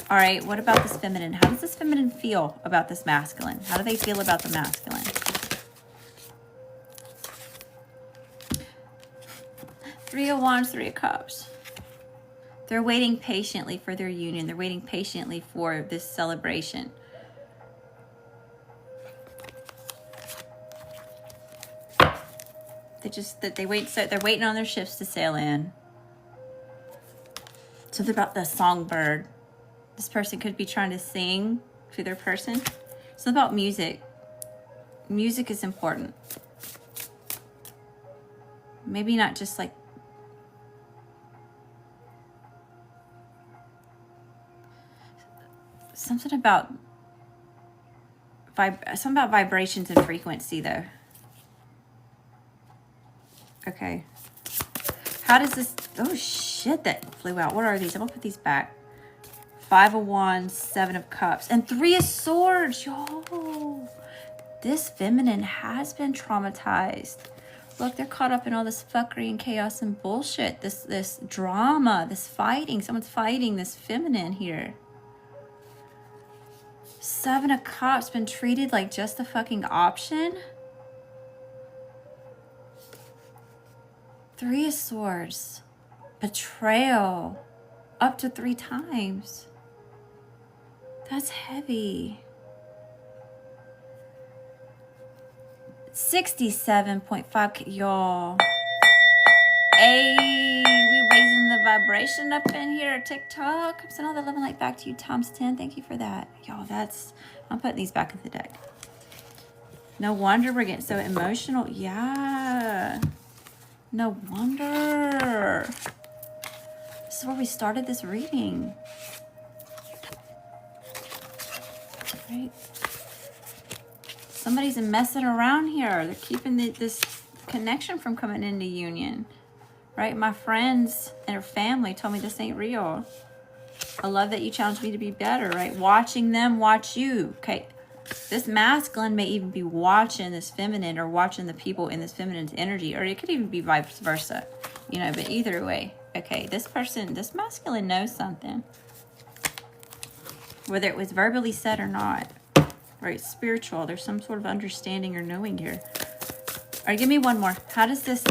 All right, what about this feminine? How does this feminine feel about this masculine? How do they feel about the masculine? Three of Wands, Three of Cups. They're waiting patiently for their union. They're waiting patiently for this celebration. They're waiting on their ships to sail in. Something about the songbird. This person could be trying to sing to their person. Something about music. Music is important. Maybe not just like something about vibrations and frequency though. Okay. How does this, oh shit, that flew out. What are these? I'm gonna put these back. Five of Wands, Seven of Cups, and Three of Swords, y'all. This feminine has been traumatized. Look, they're caught up in all this fuckery and chaos and bullshit. This drama, this fighting. Someone's fighting this feminine here. Seven of Cups been treated like just a fucking option. Three of Swords. Betrayal. Up to 3 times. That's heavy. 67.5, y'all. Hey, we raising the vibration up in here. TikTok. I'm sending all the love and light back to you times 10. Thank you for that. Y'all, I'm putting these back in the deck. No wonder we're getting so emotional. Yeah. No wonder. This is where we started this reading. Right? Somebody's messing around here. They're keeping this connection from coming into union. Right? My friends and her family told me this ain't real. I love that you challenged me to be better, right? Watching them watch you. Okay. This masculine may even be watching this feminine or watching the people in this feminine's energy, or it could even be vice versa, you know, but either way. Okay, this masculine knows something. Whether it was verbally said or not, right? Spiritual, there's some sort of understanding or knowing here. All right, give me one more. How does this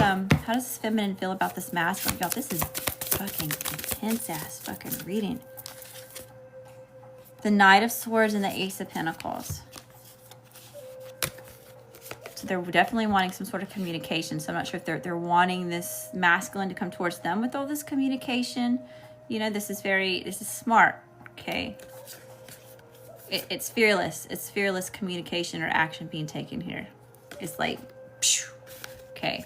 feminine feel about this masculine? Y'all, this is fucking intense ass fucking reading. The Knight of Swords and the Ace of Pentacles. So they're definitely wanting some sort of communication. So I'm not sure if they're wanting this masculine to come towards them with all this communication. You know, this is smart, okay? It's fearless. It's fearless communication or action being taken here. It's like, okay.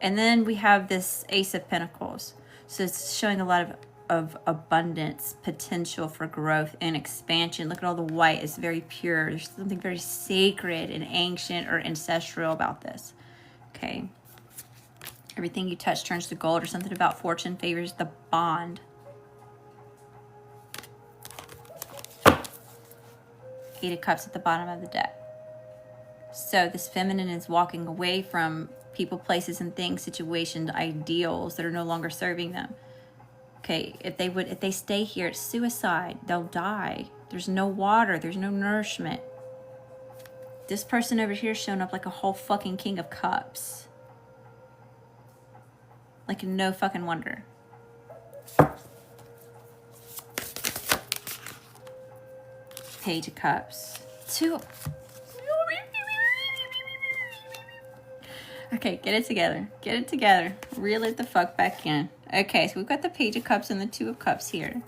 And then we have this Ace of Pentacles. So it's showing a lot of abundance, potential for growth and expansion. Look at all the white. It's very pure. There's something very sacred and ancient or ancestral about this. Okay. Everything you touch turns to gold, or something about fortune favors the bond. Eight of Cups at the bottom of the deck. So this feminine is walking away from people, places, and things, situations, ideals that are no longer serving them. Okay, if they stay here, it's suicide. They'll die. There's no water. There's no nourishment. This person over here is showing up like a whole fucking King of Cups. Like no fucking wonder. Page of Cups. Two. Okay, get it together. Get it together. Reel it the fuck back in. Okay, so we've got the Page of Cups and the Two of Cups here.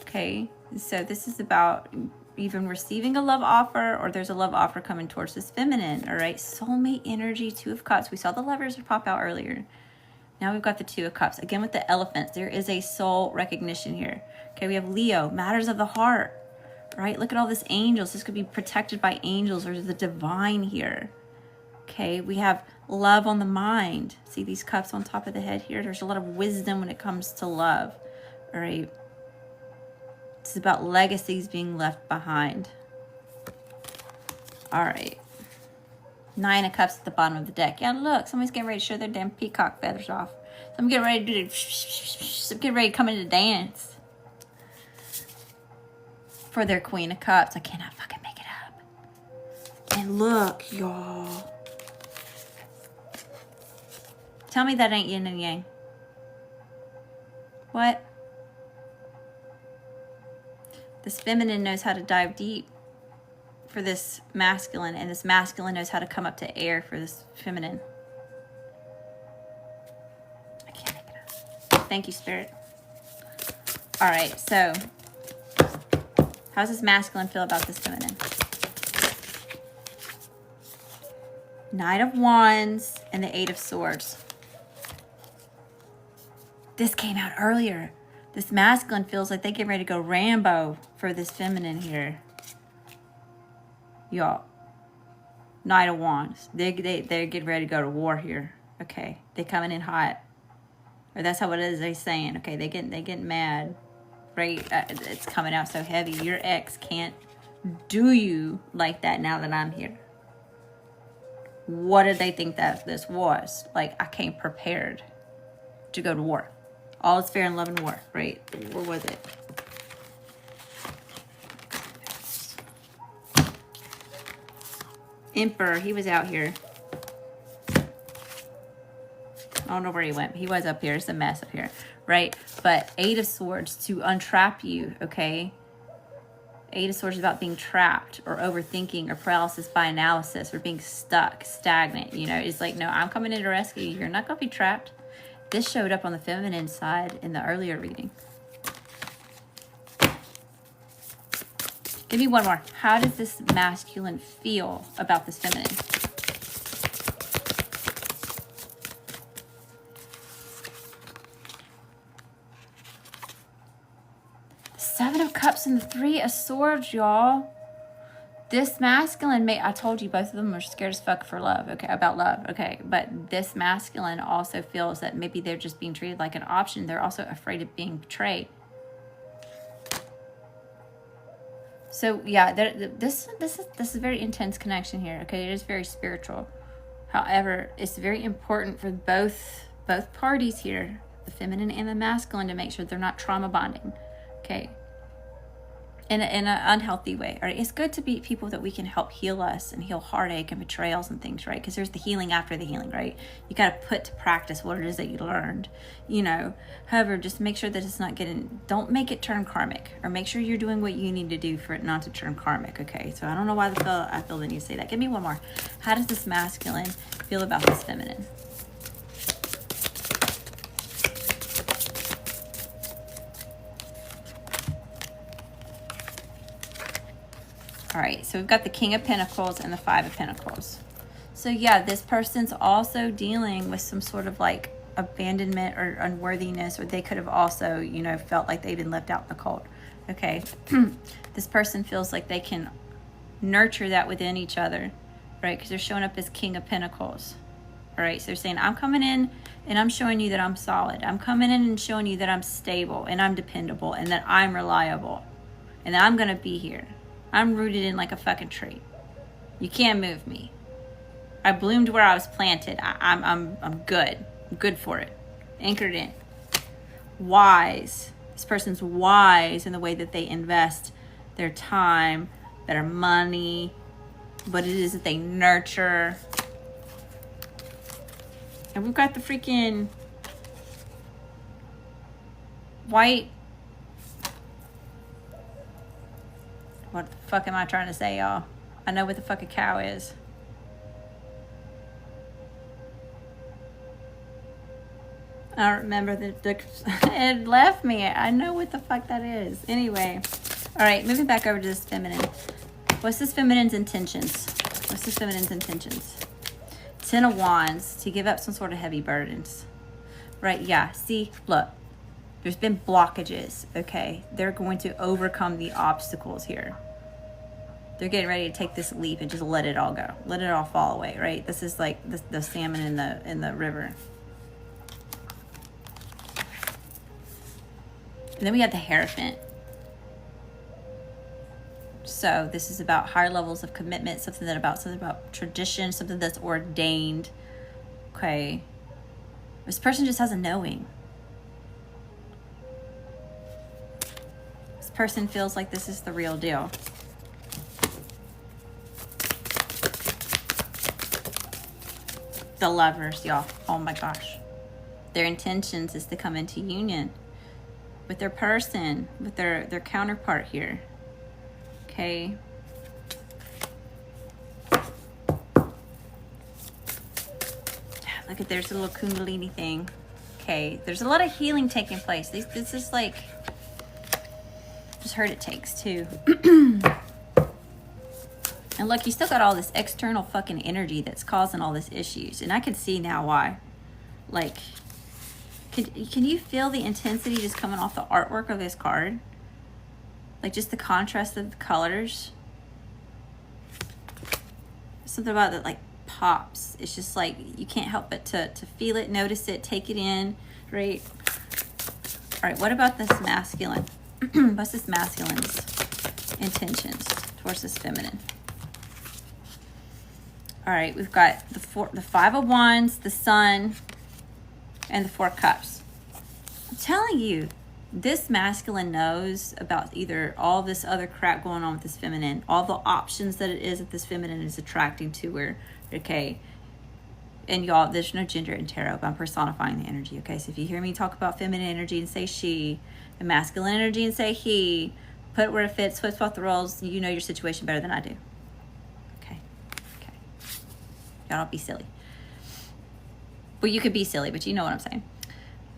Okay, so this is about even receiving a love offer, or there's a love offer coming towards this feminine, all right? Soulmate energy, Two of Cups. We saw the Lovers pop out earlier. Now we've got the Two of Cups. Again, with the Elephants, there is a soul recognition here. Okay, we have Leo, matters of the heart, right? Look at all this angels. This could be protected by angels or the divine here. Okay, we have love on the mind. See these cups on top of the head here? There's a lot of wisdom when it comes to love. All right. It's about legacies being left behind. All right. Nine of Cups at the bottom of the deck. Yeah, look, somebody's getting ready to show their damn peacock feathers off. So I'm getting ready to do the, I'm getting ready to come into dance for their Queen of Cups. I cannot fucking make it up. And look, y'all. Tell me that ain't yin and yang. What? This feminine knows how to dive deep for this masculine, and this masculine knows how to come up to air for this feminine. I can't make it up. Thank you, Spirit. All right, so how's this masculine feel about this feminine? Knight of Wands and the Eight of Swords. This came out earlier. This masculine feels like they get ready to go Rambo for this feminine here. Y'all. Knight of Wands. They're getting ready to go to war here. Okay. They coming in hot. Or that's how it is they saying. Okay, they getting mad. Right? It's coming out so heavy. Your ex can't do you like that now that I'm here. What did they think that this was? Like, I came prepared to go to war. All is fair in love and war, right? Where was it? Emperor, he was out here. I don't know where he went. He was up here. It's a mess up here, right? But Eight of Swords to untrap you, okay? Eight of Swords is about being trapped or overthinking or paralysis by analysis or being stuck, stagnant. You know, it's like, no, I'm coming in to rescue you. You're not going to be trapped. This showed up on the feminine side in the earlier reading. Give me one more. How does this masculine feel about this feminine? Seven of Cups and the Three of Swords, y'all. This masculine I told you both of them are scared as fuck for love, okay, about love, okay, but this masculine also feels that maybe they're just being treated like an option. They're also afraid of being betrayed. So yeah, this is a very intense connection here, okay? It is very spiritual. However, it's very important for both parties here, the feminine and the masculine, to make sure they're not trauma bonding, okay? in an unhealthy way. All right, it's good to be people that we can help heal us and heal heartache and betrayals and things, right? Because there's the healing after the healing, right? You got to put to practice what it is that you learned, you know. However, just make sure that it's not don't make it turn karmic, or make sure you're doing what you need to do for it not to turn karmic. Okay, so I don't know why I feel the need to say that. Give me one more. How does this masculine feel about this feminine? All right, so we've got the King of Pentacles and the Five of Pentacles. So yeah, this person's also dealing with some sort of like abandonment or unworthiness, or they could have also, you know, felt like they've been left out in the cold. Okay, this person feels like they can nurture that within each other, right? Because they're showing up as King of Pentacles. All right, so they're saying, I'm coming in and I'm showing you that I'm solid. I'm coming in and showing you that I'm stable and I'm dependable and that I'm reliable and that I'm going to be here. I'm rooted in like a fucking tree. You can't move me. I bloomed where I was planted. I'm good. I'm good for it. Anchored in. Wise. This person's wise in the way that they invest their time, their money, what it is that they nurture. And we've got the freaking white. What the fuck am I trying to say, y'all? I know what the fuck a cow is. I don't remember it left me. I know what the fuck that is. Anyway. All right, moving back over to this feminine. What's this feminine's intentions? What's this feminine's intentions? Ten of Wands, to give up some sort of heavy burdens. Right, yeah. See, look. There's been blockages, okay? They're going to overcome the obstacles here. They're getting ready to take this leap and just let it all go. Let it all fall away, right? This is like the salmon in the river. And then we have the Hierophant. So this is about higher levels of commitment, something about tradition, something that's ordained. Okay. This person just has a knowing. This person feels like this is the real deal. The Lovers, y'all. Oh my gosh. Their intentions is to come into union with their person, with their counterpart here. Okay. Look at there's a little kundalini thing. Okay. There's a lot of healing taking place. This is like, just heard it takes two. And look, you still got all this external fucking energy that's causing all these issues. And I can see now why. Like, can you feel the intensity just coming off the artwork of this card? Like just the contrast of the colors. Something about that like pops. It's just like you can't help but to feel it, notice it, take it in, right? All right, what about this masculine? What's this masculine's intentions towards this feminine? All right, we've got the Five of Wands, the Sun, and the Four of Cups. I'm telling you, this masculine knows about either all this other crap going on with this feminine, all the options that it is that this feminine is attracting to her, okay? And y'all, there's no gender in tarot, but I'm personifying the energy, okay? So if you hear me talk about feminine energy and say she, and masculine energy and say he, put it where it fits, switch both the roles, you know your situation better than I do. Okay. Y'all don't be silly. Well, you could be silly, but you know what I'm saying.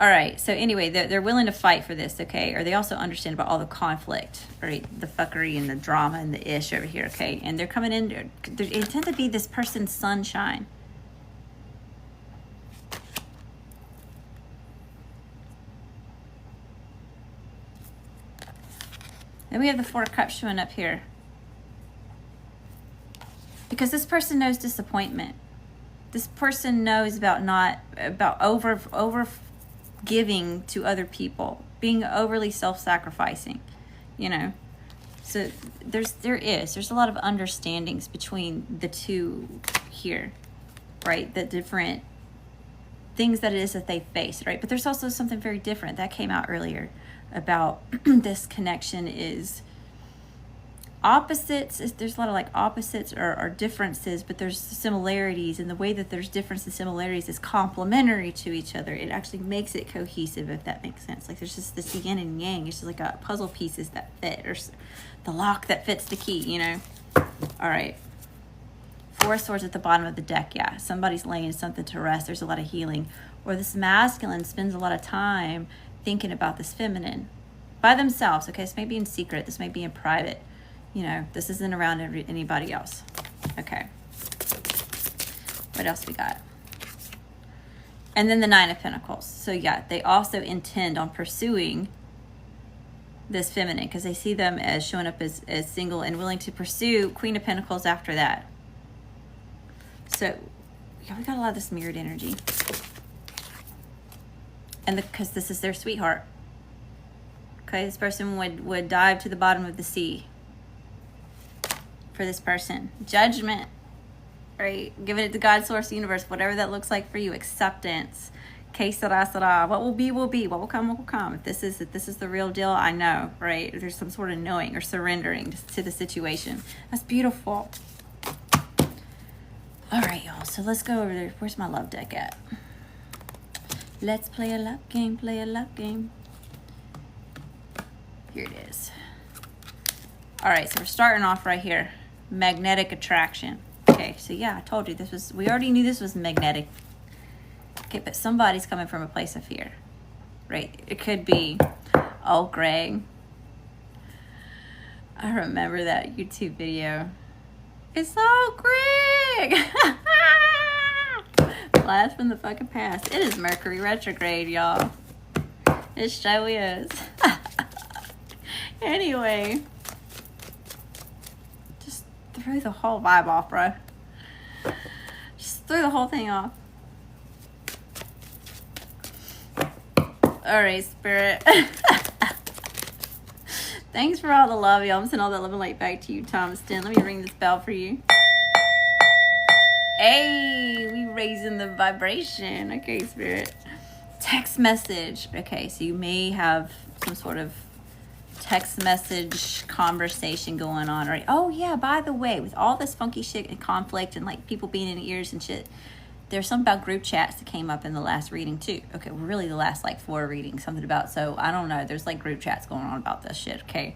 All right, so anyway, they're willing to fight for this, okay? Or they also understand about all the conflict, right? The fuckery and the drama and the ish over here, okay? And they're coming in, they intend to be this person's sunshine. Then we have the Four of Cups showing up here. Because this person knows disappointment. This person knows about over giving to other people, being overly self-sacrificing, you know. So there's a lot of understandings between the two here, right? The different things that it is that they face, right? But there's also something very different that came out earlier about this connection is opposites, there's a lot of like opposites or differences, but there's similarities, and the way that there's difference and similarities is complementary to each other. It actually makes it cohesive, if that makes sense. Like there's just this yin and yang. It's just like a puzzle pieces that fit, or the lock that fits the key, you know. All right, Four of Swords at the bottom of the deck. Yeah, somebody's laying something to rest. There's a lot of healing, or this masculine spends a lot of time thinking about this feminine by themselves. Okay, this may be in secret, this may be in private. You know, this isn't around anybody else. Okay. What else we got? And then the Nine of Pentacles. So yeah, they also intend on pursuing this feminine, because they see them as showing up as single and willing to pursue Queen of Pentacles after that. So yeah, we got a lot of this mirrored energy. And because this is their sweetheart. Okay, this person would dive to the bottom of the sea for this person. Judgment, right? Giving it to God, source, universe, whatever that looks like for you. Acceptance. Que sera, sera. What will be, will be. What will come, will come. If this is the real deal, I know, right? There's some sort of knowing or surrendering to the situation. That's beautiful. All right, y'all. So let's go over there. Where's my love deck at? Let's play a love game. Play a love game. Here it is. All right, so we're starting off right here. Magnetic attraction. Okay, so yeah, I told you we already knew this was magnetic. Okay, but somebody's coming from a place of fear, right? It could be, oh, Greg, I remember that YouTube video. It's all Greg. Blast from the fucking past. It is Mercury retrograde, y'all. It sure is. Anyway. Threw the whole vibe off, bro. Just threw the whole thing off. All right, Spirit. Thanks for all the love, y'all. I'm sending all that love and light back to you, Thomaston. Let me ring this bell for you. Hey, we raising the vibration. Okay, Spirit. Text message. Okay, so you may have some sort of text message conversation going on, right? Oh yeah, by the way, with all this funky shit and conflict and like people being in ears and shit, there's something about group chats that came up in the last reading too. Okay, well, really the last like 4 readings, something about, so I don't know, there's like group chats going on about this shit. Okay,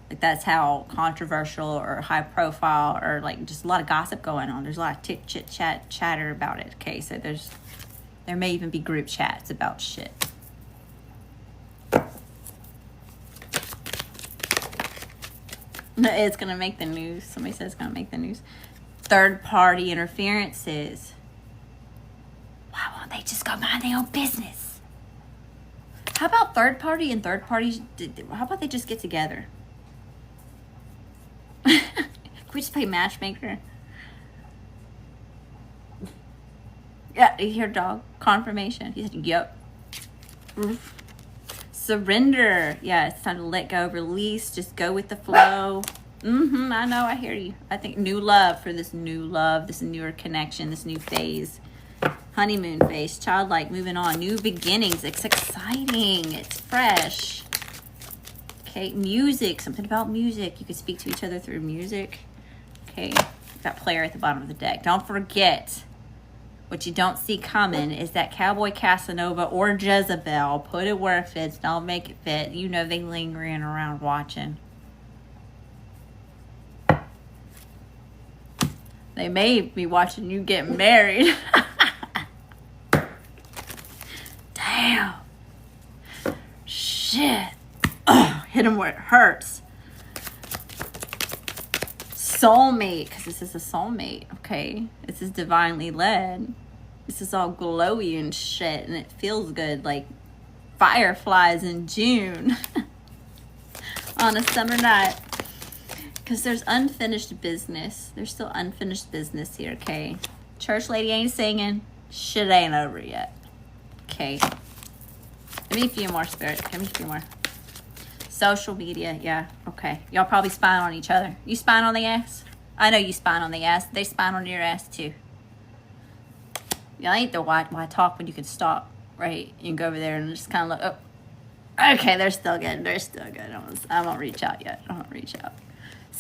like that's how controversial or high profile, or like just a lot of gossip going on. There's a lot of chit chat chatter about it. Okay, so there may even be group chats about shit. It's gonna make the news. Somebody says it's gonna make the news. Third party interferences. Why won't they just go mind their own business? How about third party and third parties? How about they just get together? Can we just play matchmaker? Yeah, you hear dog confirmation. He said, "Yep." Surrender. Yeah, it's time to let go, release, just go with the flow. I know, I hear you. I think new love for this new love, this newer connection, this new phase. Honeymoon phase, childlike, moving on, new beginnings. It's exciting. It's fresh. Okay, music, something about music. You can speak to each other through music. Okay, that player at the bottom of the deck. Don't forget, what you don't see coming is that Cowboy Casanova or Jezebel. Put it where it fits. Don't make it fit. You know they lingering around watching. They may be watching you get married. Damn. Shit. Ugh, hit him where it hurts. Soulmate, because this is a soulmate, okay? This is divinely led. This is all glowy and shit, and it feels good, like fireflies in June on a summer night. Because there's unfinished business. There's still unfinished business here, okay? Church lady ain't singing. Shit ain't over yet. Okay. Give me a few more, Spirit. Give me a few more. Social media, yeah, okay. Y'all probably spying on each other. You spying on the ass? I know you spying on the ass. They spying on your ass too. Y'all ain't the why talk when you can stop, right? You can go over there and just kind of look, oh, okay, they're still good. They're still good. I won't reach out yet. I won't reach out.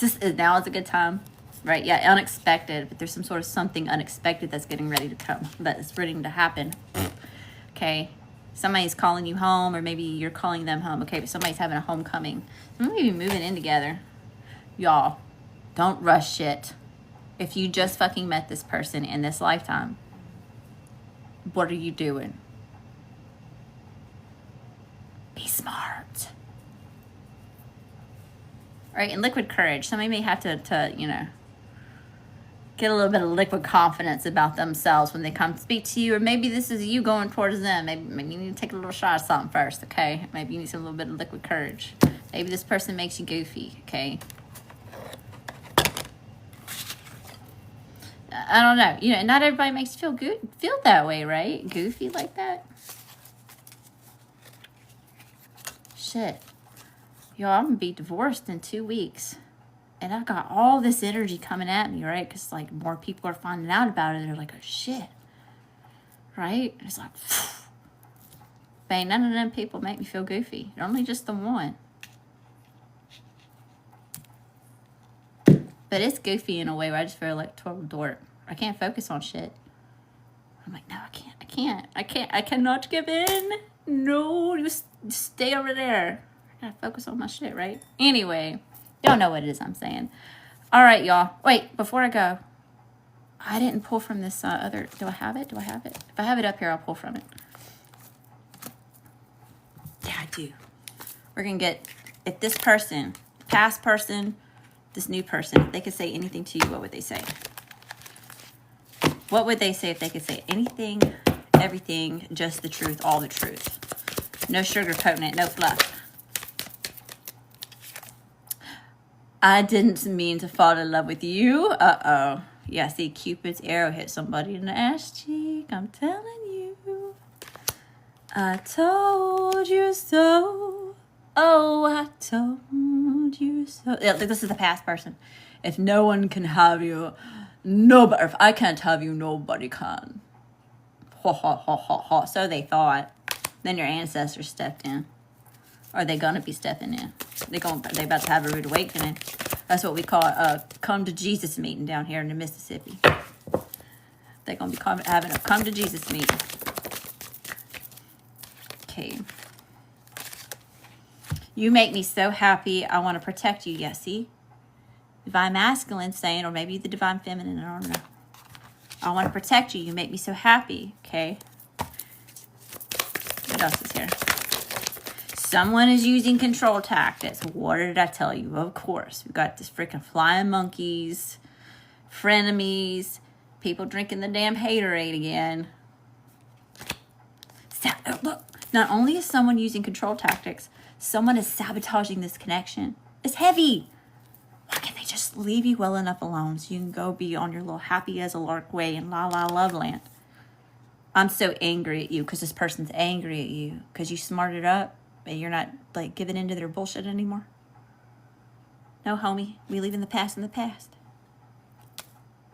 Now is a good time, right? Yeah, unexpected, but there's some sort of something unexpected that's getting ready to come, that is ready to happen. Okay, somebody's calling you home, or maybe you're calling them home. Okay, but somebody's having a homecoming. Somebody be moving in together. Y'all, don't rush shit. If you just fucking met this person in this lifetime, what are you doing? Be smart. Right, and liquid courage. Somebody may have to you know, get a little bit of liquid confidence about themselves when they come speak to you. Or maybe this is you going towards them. Maybe you need to take a little shot of something first, okay? Maybe you need a little bit of liquid courage. Maybe this person makes you goofy, okay? I don't know. You know, not everybody makes you feel that way, right? Goofy like that. Shit. Yo, I'm gonna be divorced in 2 weeks. And I got all this energy coming at me, right? Because, like, more people are finding out about it. They're like, oh, shit. Right? And it's like, bang, none of them people make me feel goofy. Only just the one. But it's goofy in a way where I just feel like total dork. I can't focus on shit. I'm like, no, I cannot give in. No, you stay over there. I gotta focus on my shit, right? Anyway. Y'all know what it is I'm saying. All right, y'all. Wait, before I go, I didn't pull from this other. Do I have it? If I have it up here, I'll pull from it. Yeah, I do. We're going to get, if this person, past person, this new person, if they could say anything to you, what would they say? What would they say if they could say anything, everything, just the truth, all the truth? No sugarcoating it, no fluff. I didn't mean to fall in love with you. Uh-oh. Yeah, see, Cupid's arrow hit somebody in the ass cheek. I'm telling you. I told you so. Oh, I told you so. Yeah, this is the past person. If no one can have you, nobody. If I can't have you, nobody can. Ha, ha, ha, ha, ha. So they thought. Then your ancestors stepped in. Are they gonna be stepping in? They about to have a rude awakening. That's what we call a come to Jesus meeting down here in the Mississippi. They're gonna be having a come to Jesus meeting. Okay. You make me so happy. I want to protect you. Yeah, see? Divine masculine saying, or maybe the divine feminine. I don't know. I want to protect you. You make me so happy. Okay. What else is here? Someone is using control tactics. What did I tell you? Of course. We've got this freaking flying monkeys, frenemies, people drinking the damn haterade again. Look, not only is someone using control tactics, someone is sabotaging this connection. It's heavy. Why can't they just leave you well enough alone so you can go be on your little happy as a lark way in la la love land? I'm so angry at you because this person's angry at you because you smarted up. And you're not, like, giving into their bullshit anymore? No, homie. We leaving the past in the past.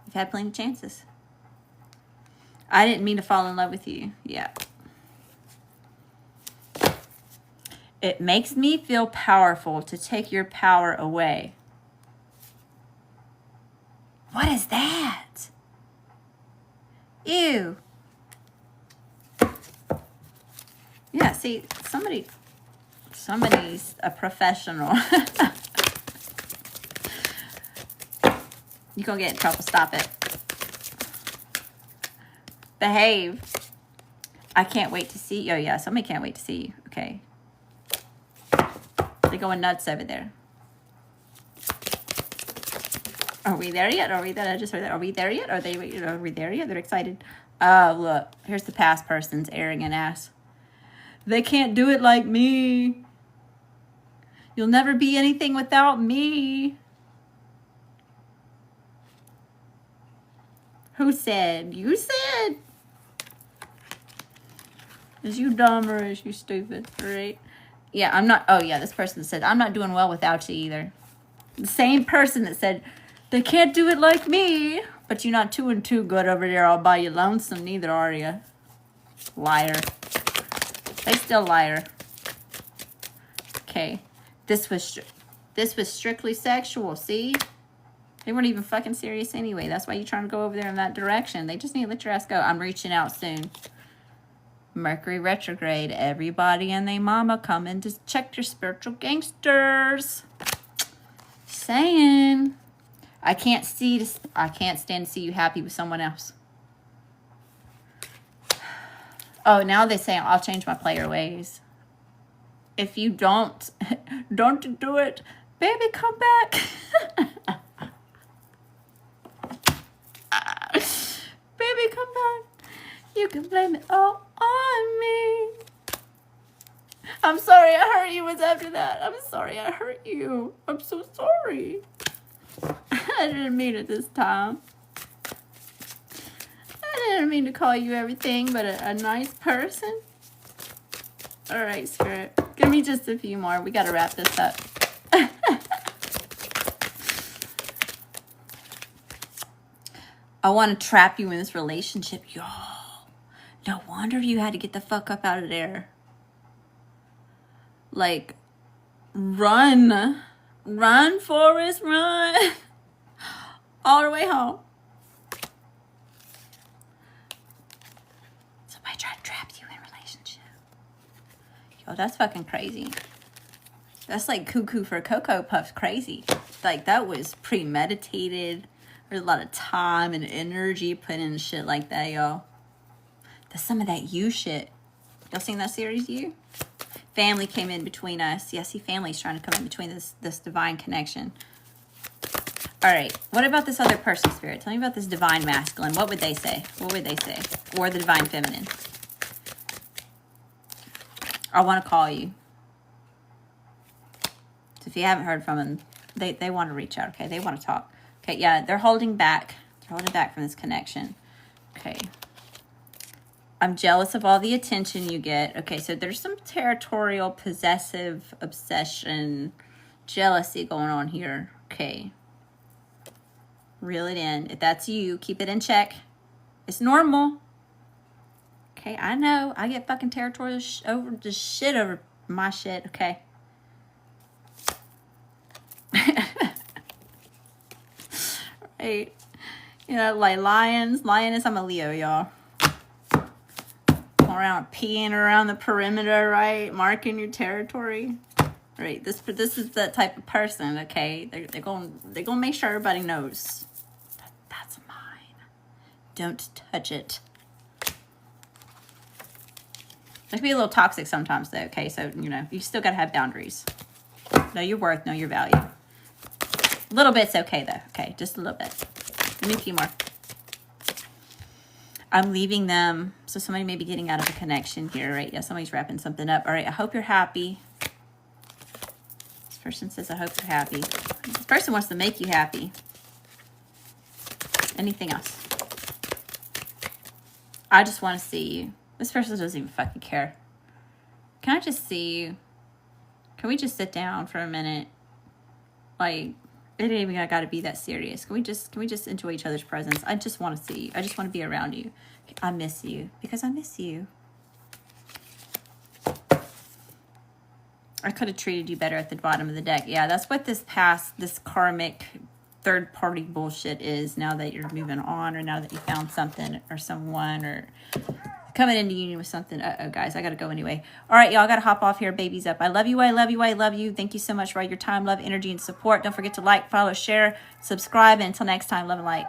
You've had plenty of chances. I didn't mean to fall in love with you. Yeah. It makes me feel powerful to take your power away. What is that? Ew. Yeah, see, somebody's a professional. You're going to get in trouble. Stop it. Behave. I can't wait to see you. Oh, yeah. Somebody can't wait to see you. Okay. They're going nuts over there. Are we there yet? Are we there? I just heard that. Are we there yet? Are we there yet? They're excited. Oh, look. Here's the past person's arrogant ass. They can't do it like me. You'll never be anything without me. Who said? You said. Is you dumb or is you stupid? Right? Yeah, I'm not. Oh, yeah, this person said, I'm not doing well without you either. The same person that said, they can't do it like me. But you're not doing too good over there all by your lonesome, neither are you. Liar. They still liar. Okay. This This was strictly sexual, see? They weren't even fucking serious anyway. That's why you're trying to go over there in that direction. They just need to let your ass go. I'm reaching out soon. Mercury retrograde. Everybody and they mama coming to check your spiritual gangsters. Saying. I can't stand to see you happy with someone else. Oh, now they say I'll change my player ways. If you don't do it, baby, come back. Baby, come back. You can blame it all on me. I'm sorry I hurt you. What's after that? I'm sorry I hurt you. I'm so sorry. I didn't mean it this time. I didn't mean to call you everything but a nice person. All right, Spirit. Give me just a few more. We got to wrap this up. I want to trap you in this relationship. Y'all, no wonder you had to get the fuck up out of there. Like, run. Run, Forrest, run. All the way home. Somebody tried to trap you in a relationship. Yo, that's fucking crazy. That's like cuckoo for Cocoa Puffs crazy. Like, that was premeditated. There's a lot of time and energy put in shit like that, y'all. That's some of that You shit. Y'all seen that series, You? Family came in between us. Yeah, see, family's trying to come in between this divine connection. All right. What about this other person, Spirit? Tell me about this divine masculine. What would they say? What would they say? Or the divine feminine? I want to call you. So if you haven't heard from them, they want to reach out, okay? They want to talk. Okay, yeah, they're holding back. They're holding back from this connection. Okay. I'm jealous of all the attention you get. Okay, so there's some territorial, possessive, obsession, jealousy going on here. Okay. Reel it in. If that's you, keep it in check. It's normal. Okay, I know. I get fucking territorial over the shit over my shit. Okay. Right. You know, like lioness, I'm a Leo, y'all. Around peeing around the perimeter, right? Marking your territory. Right. This is the type of person, okay? They're gonna make sure everybody knows. That's mine. Don't touch it. It can be a little toxic sometimes though, okay? So, you know, you still gotta have boundaries. Know your worth, know your value. A little bit's okay though, okay? Just a little bit. Give me a few more. I'm leaving them. So somebody may be getting out of a connection here, right? Yeah, somebody's wrapping something up. All right, I hope you're happy. This person says, I hope you're happy. This person wants to make you happy. Anything else? I just want to see you. This person doesn't even fucking care. Can I just see you? Can we just sit down for a minute? Like, it ain't even got to be that serious. Can we just enjoy each other's presence? I just want to see you. I just want to be around you. I miss you because I miss you. I could have treated you better at the bottom of the deck. Yeah, that's what this karmic third party bullshit is now that you're moving on or now that you found something or someone or coming into union with something. Uh-oh, guys, I got to go anyway. All right, y'all, got to hop off here. Baby's up. I love you. I love you. I love you. Thank you so much for all your time, love, energy, and support. Don't forget to like, follow, share, subscribe. And until next time, love and light.